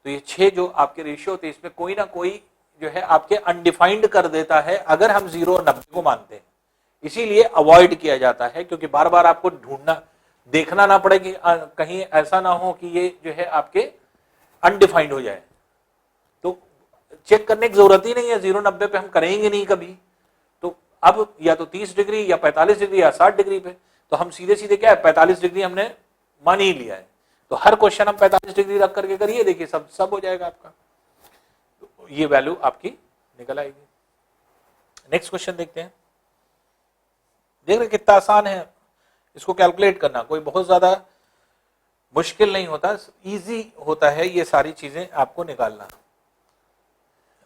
तो ये 6 जो आपके रेशियो होते हैं, इसमें कोई ना कोई जो है आपके अनडिफाइंड कर देता है अगर हम 0 और 90 को मानते हैं, इसीलिए अवॉइड किया जाता है, क्योंकि बार बार आपको ढूंढना देखना ना पड़े कि कहीं ऐसा ना हो कि ये जो है आपके अनडिफाइंड हो जाए, तो चेक करने की जरूरत ही नहीं है, 0 90 पे हम करेंगे नहीं कभी, तो अब या तो 30 डिग्री या 45 डिग्री या 60 डिग्री पे, तो हम सीधे सीधे क्या है 45 डिग्री हमने मान ही लिया है, तो हर क्वेश्चन हम 45 डिग्री रख करके करिए, देखिए सब हो जाएगा आपका, तो ये वैल्यू आपकी निकल आएगी। नेक्स्ट क्वेश्चन देखते हैं, देख रहे कितना आसान है इसको कैलकुलेट करना, कोई बहुत ज्यादा मुश्किल नहीं होता, इजी होता है ये सारी चीजें आपको निकालना।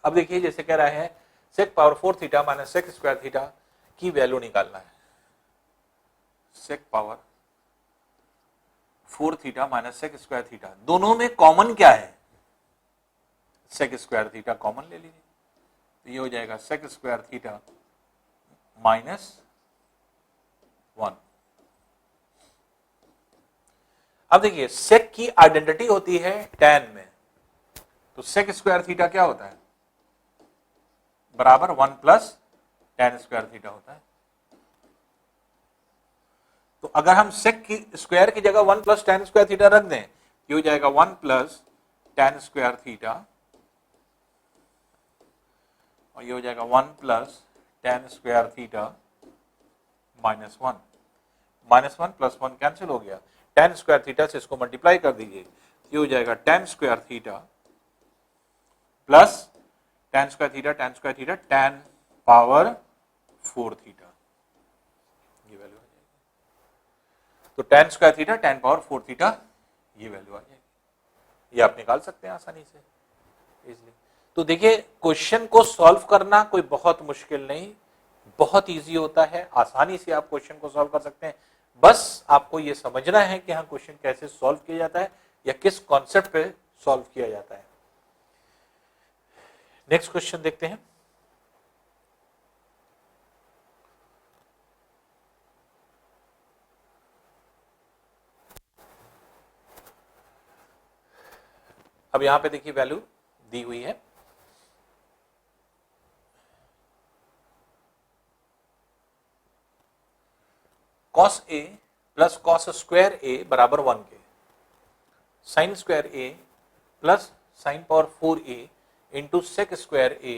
अब देखिए जैसे कह रहा है sec power 4 theta minus sec square theta की वैल्यू निकालना है, sec power 4 theta minus sec square theta, दोनों में कॉमन क्या है, sec स्क्वायर थीटा कॉमन ले लीजिए, तो ये हो जाएगा सेक स्क्वायर थीटा माइनस 1। अब देखिए सेक की आइडेंटिटी होती है tan में, तो सेक स्क्वायर थीटा क्या होता है, बराबर 1 प्लस tan स्क्वायर थीटा होता है। तो अगर हम सेक की स्क्वायर की जगह 1 प्लस tan स्क्वायर थीटा रख दें, ये हो जाएगा 1 प्लस tan स्क्वायर थीटा, और ये हो जाएगा 1 plus tan square theta minus 1। Minus 1 plus 1 cancel हो गया, tan स्क्वायर थीटा से इसको मल्टीप्लाई कर दीजिए, ये हो जाएगा tan square theta plus tan square theta tan power 4 theta, ये वैल्यू आ जाएगी। तो tan square theta tan power 4 theta ये वैल्यू आ जाएगी। ये आप निकाल सकते हैं आसानी से, इजीली। तो देखिए क्वेश्चन को सॉल्व करना कोई बहुत मुश्किल नहीं, बहुत इजी होता है, आसानी से आप क्वेश्चन को सॉल्व कर सकते हैं। बस आपको ये समझना है कि हाँ क्वेश्चन कैसे सॉल्व किया जाता है या किस कॉन्सेप्ट पे सॉल्व किया जाता है। नेक्स्ट क्वेश्चन देखते हैं। अब यहां पे देखिए वैल्यू दी हुई है, cos a plus cos square a बराबर 1 के, sine square a plus sine power 4a into sec square a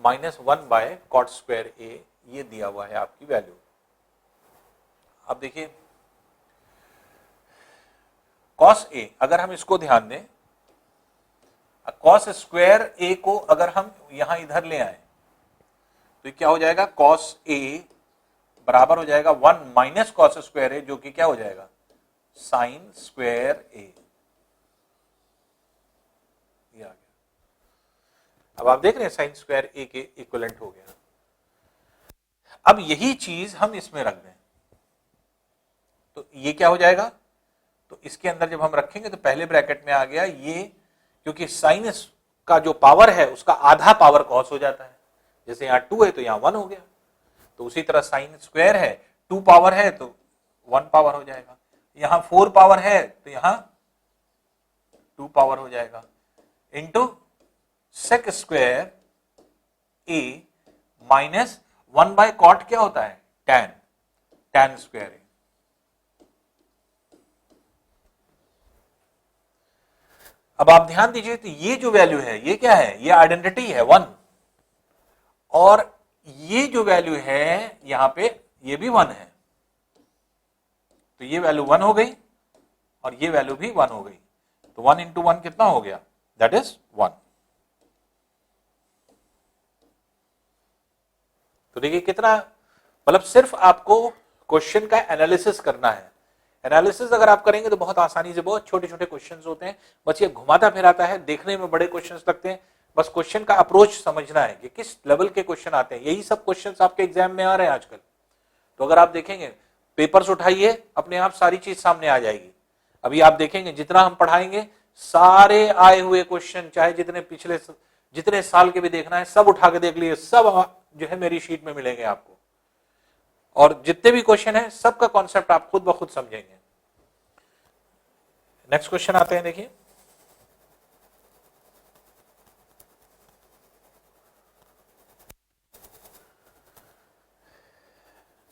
minus 1 by cot square a, ये दिया हुआ है आपकी वैल्यू। अब देखिए cos a, अगर हम इसको ध्यान दें, cos स्क्वायर a को अगर हम यहां इधर ले आए तो क्या हो जाएगा, cos a बराबर हो जाएगा 1 माइनस कॉस स्क्वायर ए, जो कि क्या हो जाएगा साइन स्क्वायर ए। ये आ गया। अब आप देख रहे हैं साइन स्क्वायर ए के इक्विवेलेंट हो गया। अब यही चीज हम इसमें रख दें तो ये क्या हो जाएगा, तो इसके अंदर जब हम रखेंगे तो पहले ब्रैकेट में आ गया ये, क्योंकि साइन का जो पावर है उसका आधा पावर कॉस हो जाता है, जैसे यहां 2 है तो यहां 1 हो गया। तो उसी तरह साइन स्क्वायर है, 2 पावर है तो 1 पावर हो जाएगा, यहां 4 पावर है तो यहां 2 पावर हो जाएगा, into sec square A minus 1 by cot क्या होता है tan स्क्वायर ए। अब आप ध्यान दीजिए तो ये जो वैल्यू है ये क्या है, ये आइडेंटिटी है 1, और ये जो वैल्यू है यहां पे ये भी 1 है, तो ये वैल्यू 1 हो गई और ये वैल्यू भी 1 हो गई, तो 1 इंटू 1 कितना हो गया, दैट इज 1। तो देखिए कितना, मतलब सिर्फ आपको क्वेश्चन का एनालिसिस करना है। एनालिसिस अगर आप करेंगे तो बहुत आसानी से, बहुत छोटे छोटे क्वेश्चंस होते हैं, बस ये घुमाता फिराता है, देखने में बड़े क्वेश्चंस लगते हैं, बस क्वेश्चन का अप्रोच समझना है कि किस लेवल के क्वेश्चन आते हैं। यही सब क्वेश्चंस आपके एग्जाम में आ रहे हैं आजकल। तो अगर आप देखेंगे पेपर्स उठाइए, अपने आप सारी चीज सामने आ जाएगी। अभी आप देखेंगे जितना हम पढ़ाएंगे सारे आए हुए क्वेश्चन, चाहे जितने साल के भी देखना है सब उठा के देख लिए, सब जो है मेरी शीट में मिलेंगे आपको, और जितने भी क्वेश्चन है सबका कॉन्सेप्ट आप खुद ब खुद समझेंगे। नेक्स्ट क्वेश्चन आते हैं, देखिए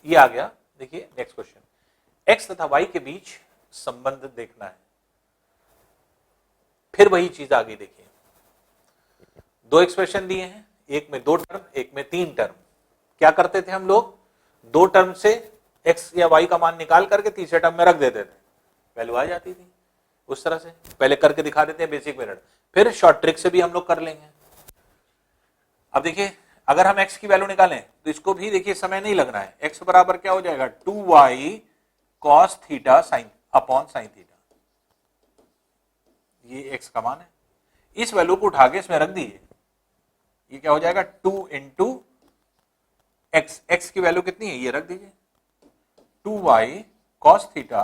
ये आ गया। देखिए नेक्स्ट क्वेश्चन, एक्स तथा वाई के बीच संबंध देखना है। फिर वही चीज आ गई, देखिए 2 एक्सप्रेशन दिए हैं, एक में 2 टर्म, एक में 3 टर्म। क्या करते थे हम लोग, 2 टर्म से एक्स या वाई का मान निकाल करके तीसरे टर्म में रख देते थे, वैल्यू आ जाती थी। उस तरह से पहले करके दिखा देते हैं बेसिक मेथड, फिर शॉर्ट ट्रिक से भी हम लोग कर लेंगे। अब देखिए अगर हम x की वैल्यू निकालें तो इसको भी देखिए समय नहीं लगना है। x बराबर क्या हो जाएगा, 2y cos theta sine upon sine theta, ये x का मान है। इस वैल्यू को उठा के इसमें रख दीजिए, ये क्या हो जाएगा 2 इंटू एक्स, एक्स की वैल्यू कितनी है ये रख दीजिए, 2y cos theta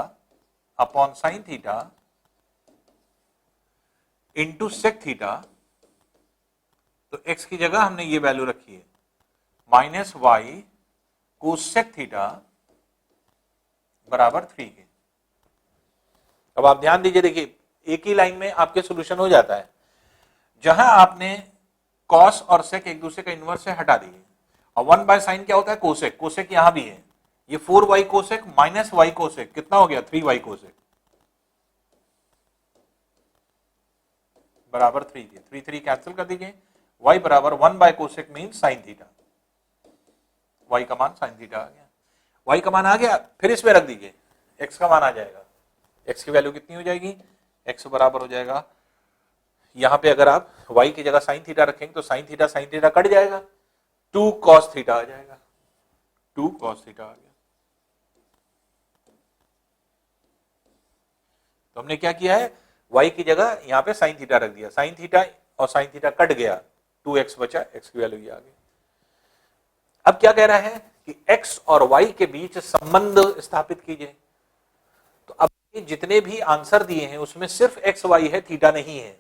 upon sine theta into sec theta तो x की जगह हमने ये वैल्यू रखी है माइनस वाई कोसेक थीटा बराबर 3 के। अब आप ध्यान दीजिए, देखिए एक ही लाइन में आपके सॉल्यूशन हो जाता है। जहां आपने कॉस और सेक एक दूसरे का इन्वर्स से हटा दिए, और 1 बाय साइन क्या होता है कोसेक, कोसेक यहां भी है, ये 4y cosec minus Y cosec कितना हो गया 3y कोसेक बराबर 3 के। 3 कैंसिल कर दीजिए, y बराबर 1 by cosec mean sine theta, y का मान साइन थीटा आ गया। y का मान आ गया, फिर इसमें रख दीजिए x का मान आ जाएगा। x की वैल्यू कितनी हो जाएगी, x बराबर हो जाएगा, यहां पे अगर आप y की जगह साइन थीटा रखेंगे तो साइन थीटा कट जाएगा, 2 cos थीटा आ जाएगा, 2 cos थीटा आ गया। तो हमने क्या किया है, y की जगह यहां पे साइन थीटा रख दिया, साइन थीटा और साइन थीटा कट गया, 2x बचा, x की वैल्यू ये आ गई। अब क्या कह रहा है कि x और y के बीच संबंध स्थापित कीजिए। तो अब जितने भी आंसर दिए हैं उसमें सिर्फ x y है, थीटा नहीं है।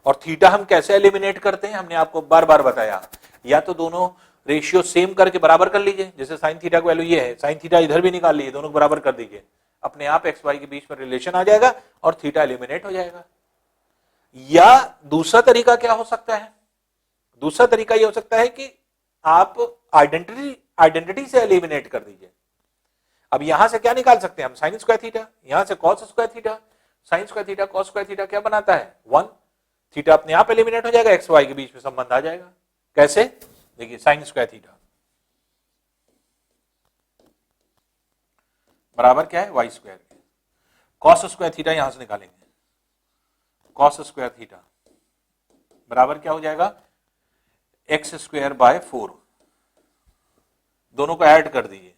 और थीटा हम कैसे एलिमिनेट करते हैं, हमने आपको बार बार बताया, या तो दोनों रेशियो सेम करके बराबर कर लीजिए, जैसे साइन थीटा की वैल्यू ये है, साइन थीटा इधर भी निकाल लीजिए, दोनों को बराबर कर दीजिए, अपने आप एक्स वाई के बीच में रिलेशन आ जाएगा और थीटा एलिमिनेट हो जाएगा। या दूसरा तरीका क्या हो सकता है, दूसरा तरीका यह हो सकता है कि आप आइडेंटिटी से एलिमिनेट कर दीजिए। अब यहां से क्या निकाल सकते हैं हम, साइन स्क्वायर थीटा, यहां से cos square theta, sign square theta cos square theta क्या बनाता है 1, थीटा अपने आप एलिमिनेट हो जाएगा, एक्स वाई के बीच में संबंध आ जाएगा। कैसे, देखिए साइन स्क्वायर थीटा बराबर क्या है वाई स्क्वायर के, कॉस स्क्वायर थीटा यहां से निकालेंगे, कॉस स्क्वायर थीटा बराबर क्या हो जाएगा एक्स स्क्वायर बाय 4, दोनों को ऐड कर दीजिए,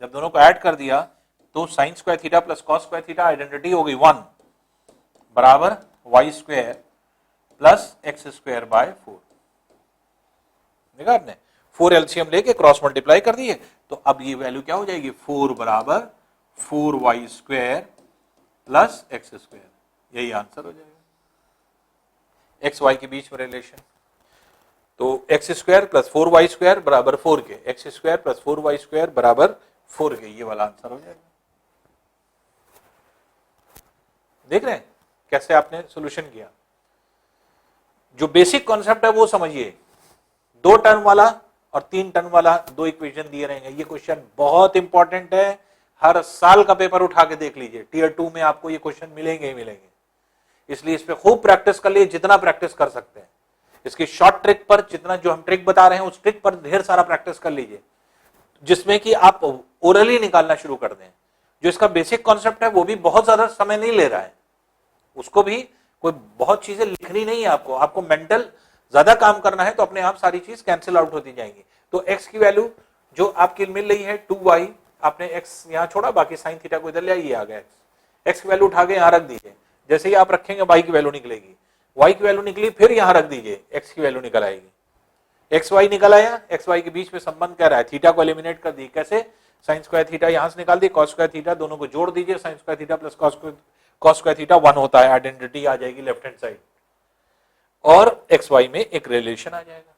जब दोनों को ऐड कर दिया तो sine square theta plus cos square theta identity हो गई 1 बराबर Y square plus X square by 4। देखा आपने, 4 एलसीएम लेके क्रॉस मल्टीप्लाई कर दिए, तो अब ये वैल्यू क्या हो जाएगी 4 बराबर 4y square plus X square, यही आंसर हो जाएगा। एक्स वाई के बीच में रिलेशन, तो x square plus 4y square बराबर 4 के, x square plus 4y square बराबर 4 के, ये वाला आंसर हो जाएगा। देख रहे हैं कैसे आपने सॉल्यूशन किया। जो बेसिक कॉन्सेप्ट है वो समझिए, 2 टर्म वाला और 3 टर्म वाला 2 इक्वेशन दिए रहेंगे। ये क्वेश्चन बहुत इंपॉर्टेंट है, हर साल का पेपर उठा के देख लीजिए, टियर 2 में आपको ये क्वेश्चन मिलेंगे ही मिलेंगे, इसलिए इस पे खूब प्रैक्टिस कर लीजिए, जितना प्रैक्टिस कर सकते हैं। इसकी शॉर्ट ट्रिक पर, जितना जो हम ट्रिक बता रहे हैं उस ट्रिक पर ढेर सारा प्रैक्टिस कर लीजिए, जिसमें कि आप ओरली निकालना शुरू कर दें। जो इसका बेसिक कॉन्सेप्ट है वो भी बहुत ज्यादा समय नहीं ले रहा है, उसको भी कोई बहुत चीजें लिखनी नहीं है आपको, आपको मेंटल ज्यादा काम करना है तो अपने आप सारी चीज कैंसिल आउट होती जाएंगी। तो x की वैल्यू जो आपकी मिल रही है 2y, आपने x यहां छोड़ा, बाकी साइन थीटा को इधर ले आइए, आ गया x की वैल्यू उठा के यहां रख दीजिए, जैसे ही आप रखेंगे y की वैल्यू निकलेगी, y की वैल्यू निकली फिर यहां रख दीजिए, x की वैल्यू निकल आएगी, एक्स वाई निकल आया, एक्स वाई के बीच में संबंध कह रहा है, थीटा को एलिमिनेट कर दी, कैसे साइन स्क्वायर थीटा यहां से निकाल दी, कॉस स्क्वायर थीटा, दोनों को जोड़ दीजिए, sign square theta plus cos square theta 1 होता है, आइडेंटिटी आ जाएगी लेफ्ट हैंड साइड, और एक्स वाई में एक रिलेशन आ जाएगा,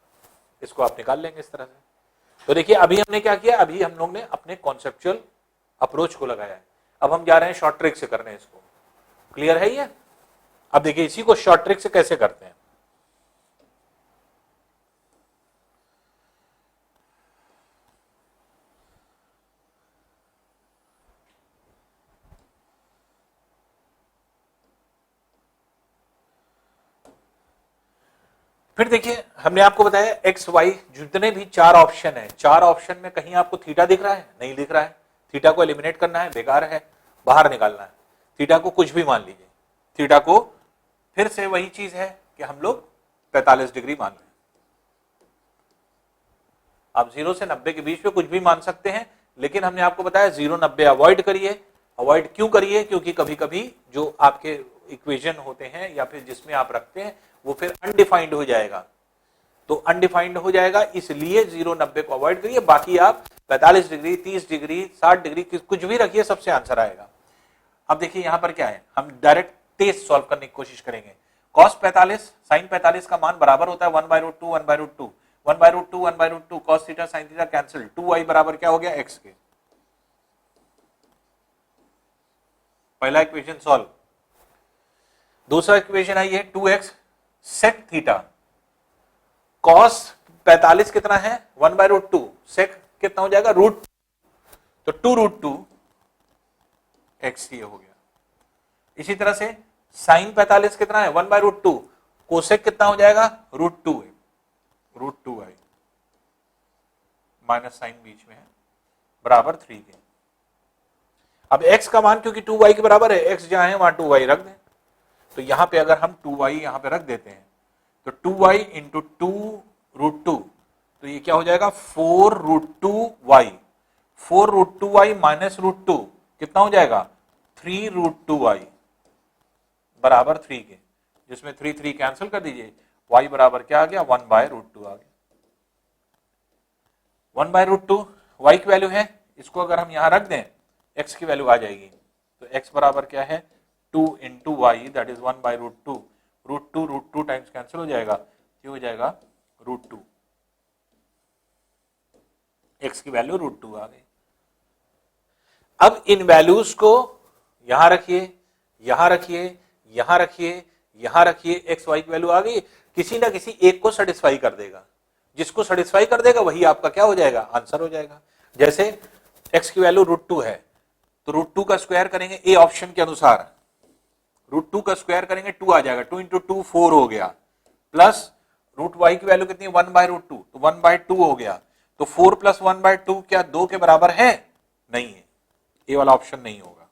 इसको आप निकाल लेंगे इस तरह से। तो देखिए अभी हमने क्या किया, अभी हम लोग ने अपने कॉन्सेप्चुअल अप्रोच को लगाया है, अब हम जा रहे हैं शॉर्ट ट्रिक से करने इसको। क्लियर है ये? अब देखिए इसी को शॉर्ट ट्रिक से कैसे करते हैं। फिर देखिए हमने आपको बताया एक्स वाई जितने भी 4 ऑप्शन है, 4 ऑप्शन में कहीं आपको थीटा दिख रहा है? नहीं दिख रहा है, थीटा को एलिमिनेट करना है, बेकार है, बाहर निकालना है। थीटा को कुछ भी मान लीजिए, थीटा को फिर से वही चीज है कि हम लोग 45 डिग्री मान लें। आप 0 से 90 के बीच में कुछ भी मान सकते हैं, लेकिन हमने आपको बताया 0-90 अवॉइड करिए। अवॉइड क्यों करिए? क्योंकि कभी कभी जो आपके इक्वेशन होते हैं या फिर जिसमें आप रखते हैं वो फिर अनडिफाइंड हो जाएगा, तो अनडिफाइंड हो जाएगा, इसलिए 0-90 को अवॉइड करिए। बाकी आप 45 डिग्री, 30 डिग्री, 60 डिग्री कुछ भी रखिए, सबसे आंसर आएगा। अब देखिए यहां पर क्या है, हम डायरेक्ट तेज सॉल्व करने की कोशिश करेंगे। cos 45 sin 45 का मान बराबर होता है 1/√2 1/√2 1/√2 1/√2 cos theta sin theta cancel 2y बराबर क्या हो गया x के। पहला इक्वेशन सॉल्व। दूसरा इक्वेशन है ये 2x sec थीटा cos 45 कितना है 1/√2 sec कितना हो जाएगा रूट, तो 2√2 x ये हो गया। इसी तरह से sin 45 कितना है 1/√2 कोसेक कितना हो जाएगा √2y माइनस साइन बीच में है बराबर 3 के। अब x का मान क्योंकि 2y के बराबर है, x जहां है वहां 2y रख दें, तो यहां पे अगर हम 2y यहां पे रख देते हैं तो 2y इंटू 2√2 तो ये क्या हो जाएगा 4√2y 4√2y माइनस √2 कितना हो जाएगा 3√2y बराबर 3 के, जिसमें 3 कैंसिल कर दीजिए, y बराबर क्या आ गया 1/√2 आ गया। 1/√2 y की वैल्यू है, इसको अगर हम यहां रख दें x की वैल्यू आ जाएगी, तो x बराबर क्या है 2 into Y that is 1/√2 √2 times cancel हो जाएगा, ये हो जाएगा √2 x की वैल्यू √2 आ गई। अब इन वैल्यूज को यहां रखिए, यहां रखिए, यहां रखिए, यहां रखिए, एक्स वाई की वैल्यू आ गई, किसी ना किसी एक को सेटिस्फाई कर देगा, जिसको सेटिस्फाई कर देगा वही आपका क्या हो जाएगा आंसर हो जाएगा। जैसे x की वैल्यू √2 है तो √2 का स्क्वायर करेंगे ए ऑप्शन के अनुसार, √2 का स्क्वायर करेंगे 2 आ जाएगा, 2 इंटू 2 4 हो गया, प्लस √y की वैल्यू कितनी 1/√2 तो 1/2 हो गया, तो 4 प्लस 1/2 क्या 2 के बराबर है, नहीं है, ए वाला ऑप्शन नहीं होगा,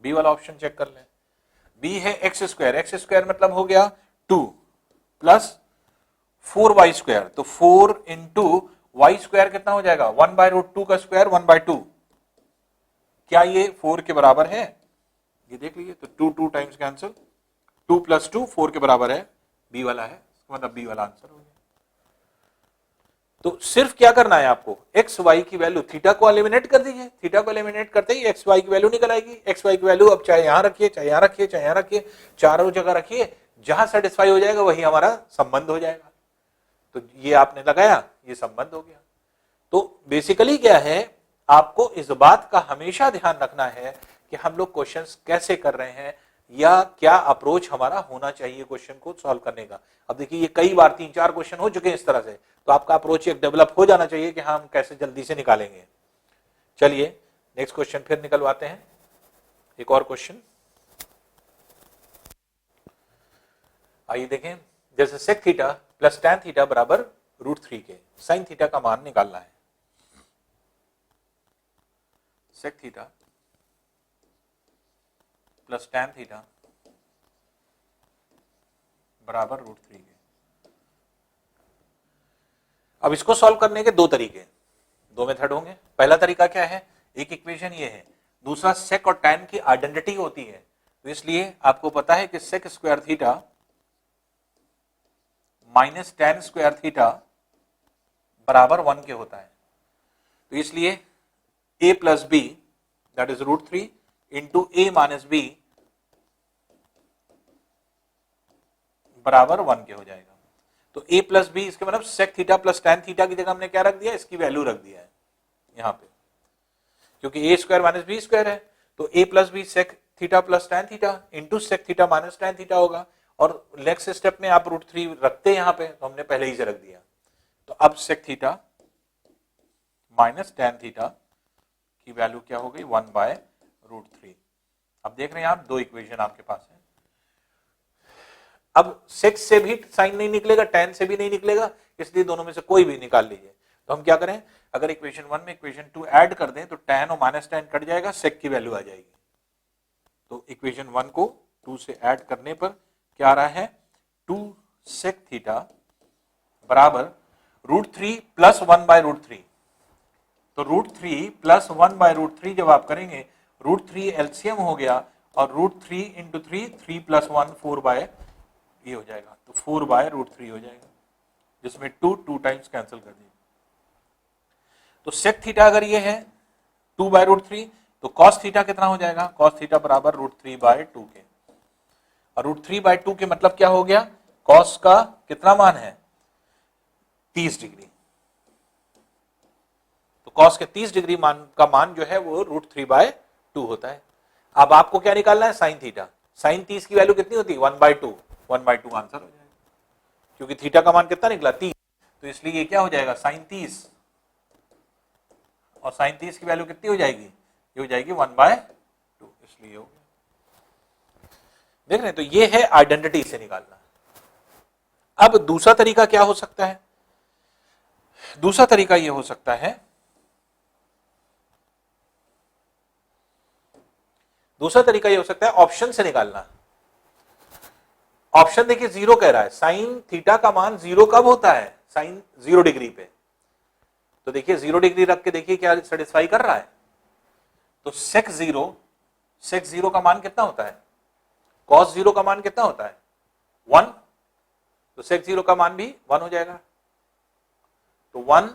बी वाला ऑप्शन चेक कर लें। बी है एक्स स्क्वायर मतलब हो गया 2 प्लस 4y स्क्वायर, तो 4 इंटू वाई स्क्वायर कितना हो जाएगा 1/√2 का स्क्वायर 1/2, क्या ये 4 के बराबर है, ये देख लीजिए, तो 2 टाइम्स कैंसिल, 2 प्लस 2 4 के बराबर है, बी वाला है, मतलब बी वाला आंसर हो गया। तो सिर्फ क्या करना है आपको, एक्स वाई की वैल्यू, थीटा को एलिमिनेट कर दीजिए, थीटा को एलिमिनेट करते ही एक्स वाई की वैल्यू निकल आएगी। एक्स वाई की वैल्यू अब चाहे यहां रखिए, चाहे यहां रखिए, चाहे यहां रखिए, चारों जगह रखिए, जहां सेटिस्फाई हो जाएगा वही हमारा संबंध हो जाएगा। तो ये आपने लगाया, ये संबंध हो गया। तो बेसिकली क्या है, आपको इस बात का हमेशा ध्यान रखना है कि हम लोग क्वेश्चंस कैसे कर रहे हैं या क्या अप्रोच हमारा होना चाहिए क्वेश्चन को सॉल्व करने का। अब देखिए ये कई बार 3-4 क्वेश्चन हो चुके हैं इस तरह से, तो आपका अप्रोच एक डेवलप हो जाना चाहिए कि हम कैसे जल्दी से निकालेंगे। चलिए नेक्स्ट क्वेश्चन फिर निकलवाते हैं, एक और क्वेश्चन आइए देखें। जैसे sec theta plus tan theta बराबर √3 के, साइन थीटा का मान निकालना है। Sec theta plus tan theta बराबर √3 के। अब इसको सॉल्व करने के दो तरीके, दो मेथड होंगे। पहला तरीका क्या है, एक इक्वेशन ये है, दूसरा सेक और टैन की आइडेंटिटी होती है, तो इसलिए आपको पता है कि sec square theta minus tan square theta बराबर 1 के होता है, तो इसलिए a plus B that is √3 into A minus B बराबर 1 के हो जाएगा। तो a प्लस बी इसके मतलब sec theta plus tan theta की जगह हमने क्या रख दिया, इसकी वैल्यू रख दिया है यहां पे, क्योंकि a square minus B square है, तो a plus B sec theta plus tan theta into sec theta minus tan theta होगा, और नेक्स्ट स्टेप में आप √3 रखते हैं यहां पे, तो हमने पहले ही से रख दिया। तो अब sec theta minus tan theta की वैल्यू क्या हो गई 1/√3। अब देख रहे हैं आप दो इक्वेशन आपके पास है। अब सेक से भी साइन नहीं निकलेगा, टैन से भी नहीं निकलेगा, इसलिए दोनों में से कोई भी निकाल लीजिए। तो हम क्या करें, अगर इक्वेशन 1 में इक्वेशन 2 ऐड कर दें तो टैन और माइनस टैन कट जाएगा, सेक की वैल्यू आ जाएगी। तो इक्वेशन 1 को 2 से ऐड करने पर क्या आ रहा है, 2 सेक थीटा बराबर √3 प्लस 1/√3। तो √3 प्लस 1/√3 जब आप करेंगे, √3 एलसीएम हो गया, और √3 इंटू 3 प्लस 1 4 ये हो जाएगा, तो 4/√3 हो जाएगा, जिसमें 2 टाइम्स कैंसिल कर दिए। तो सेक थीटा अगर ये है 2/√3, तो कॉस थीटा कितना हो जाएगा, कॉस थीटा बराबर √3/2 के। और √3/2 के मतलब क्या हो गया, कॉस का कितना मान है, 30 डिग्री। तो कॉस के 30 डिग्री मान का मान जो है वो √3/2 होता है। अब आपको क्या निकालना है, साइन थीटा। साइन 30 की वैल्यू कितनी होती है, 1/2। 1/2 आंसर हो जाएगा, क्योंकि थीटा का मान कितना निकला, 30। तो इसलिए ये क्या हो जाएगा, साइन 30, और साइन 30 की वैल्यू कितनी हो जाएगी, ये हो जाएगी 1/2, इसलिए हो गया। देख रहे हैं, तो ये है आइडेंटिटी से निकालना। अब दूसरा तरीका क्या हो सकता है, दूसरा तरीका ये हो सकता है, दूसरा तरीका ये हो सकता है ऑप्शन से निकालना। ऑप्शन देखिए 0 कह रहा है, साइन थीटा का मान 0 कब होता है, साइन 0 डिग्री पे। तो देखिए 0 डिग्री रख के देखिए क्या सेटिस्फाई कर रहा है। तो सेक 0 का मान कितना होता है, कॉस 0 का मान कितना होता है, 1। तो सेक 0 का मान भी 1 हो जाएगा। तो 1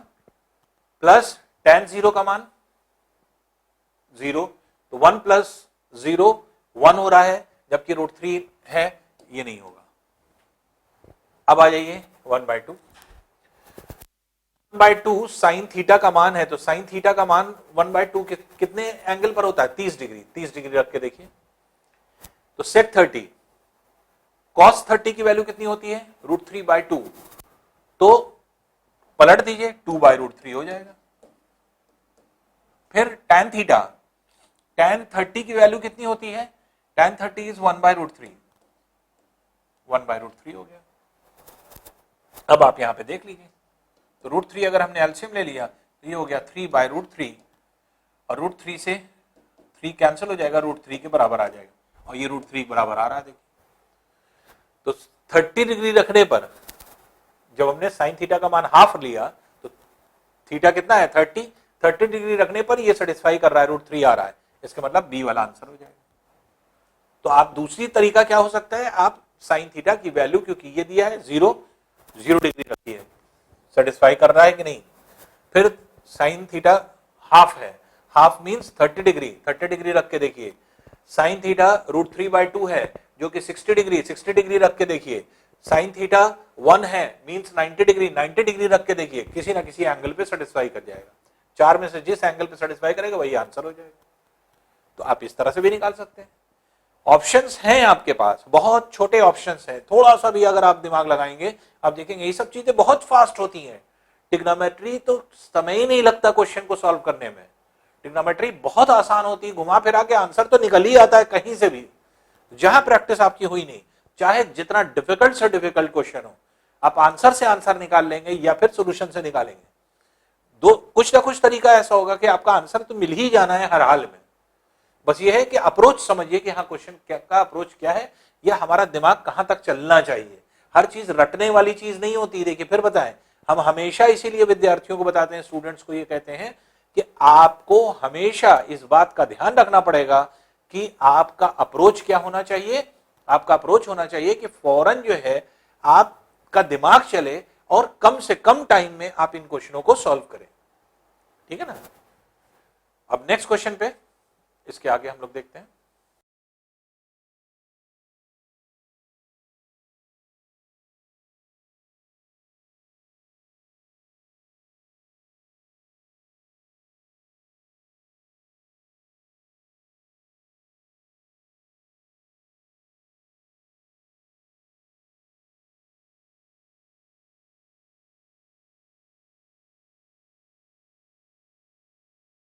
प्लस tan 0 का मान 0, तो 1 प्लस 0 1 हो रहा है, जबकि √3 है, ये नहीं होगा। अब आ जाइए 1/2। 1/2 साइन थीटा का मान है, तो साइन थीटा का मान 1/2 कितने एंगल पर होता है, 30 डिग्री। 30 डिग्री रख के देखिए। तो सेक 30, कॉस 30 की वैल्यू कितनी होती है, √3/2। तो पलट दीजिए, 2/√3 हो जाएगा। फिर tan थीटा, tan 30 की वैल्यू कितनी होती है, tan 30 इज 1/√3। 1/√3 हो गया। अब आप यहां पे देख लीजिए, तो √3 अगर हमने एलसीएम ले लिया तो ये हो गया 3/√3, और √3 से 3 कैंसिल हो जाएगा, √3 के बराबर आ जाएगा, और ये √3 बराबर आ रहा है। देखिए तो 30 डिग्री रखने पर जब हमने साइन थीटा का मान हाफ लिया तो थीटा कितना है, 30 डिग्री रखने पर ये सेटिस्फाई कर रहा है, √3 आ रहा है, इसका मतलब बी वाला आंसर हो जाएगा। तो आप दूसरी तरीका क्या हो सकता है, आप साइन थीटा की वैल्यू, क्योंकि ये दिया है 0 डिग्री रखी है, सेटिस्फाई कर रहा है कि नहीं। फिर साइन थीटा हाफ है, हाफ मींस 30 डिग्री रख के देखिए। साइन थीटा √3/2 है जो कि 60 डिग्री रख के देखिए। साइन थीटा 1 है मींस 90 डिग्री रख के देखिए, किसी ना किसी एंगल पे सेटिस्फाई कर जाएगा। 4 में से जिस एंगल पे सेटिस्फाई करेगा वही आंसर हो जाएगा। तो आप इस तरह से भी निकाल सकते हैं। ऑप्शंस हैं आपके पास, बहुत छोटे ऑप्शंस हैं, थोड़ा सा भी अगर आप दिमाग लगाएंगे आप देखेंगे ये सब चीजें बहुत फास्ट होती हैं। ट्रिग्नोमेट्री तो समय ही नहीं लगता क्वेश्चन को सॉल्व करने में, ट्रिग्नोमेट्री बहुत आसान होती है, घुमा फिरा के आंसर तो निकल ही आता है कहीं से भी, जहां प्रैक्टिस आपकी हुई नहीं। चाहे जितना डिफिकल्ट से डिफिकल्ट क्वेश्चन हो, आप आंसर से आंसर निकाल लेंगे या फिर सोल्यूशन से निकालेंगे। दो कुछ ना कुछ तरीका ऐसा होगा कि आपका आंसर तो मिल ही जाना है हर हाल में। बस ये है कि अप्रोच समझिए कि हाँ क्वेश्चन का अप्रोच क्या है, या हमारा दिमाग कहां तक चलना चाहिए। हर चीज रटने वाली चीज नहीं होती। देखिए फिर बताएं, हम हमेशा इसीलिए विद्यार्थियों को बताते हैं, स्टूडेंट्स को ये कहते हैं कि आपको हमेशा इस बात का ध्यान रखना पड़ेगा कि आपका अप्रोच क्या होना चाहिए। आपका अप्रोच होना चाहिए कि फौरन जो है आपका दिमाग चले और कम से कम टाइम में आप इन क्वेश्चनों को सॉल्व करें। ठीक है ना। अब नेक्स्ट क्वेश्चन पे, इसके आगे हम लोग देखते हैं।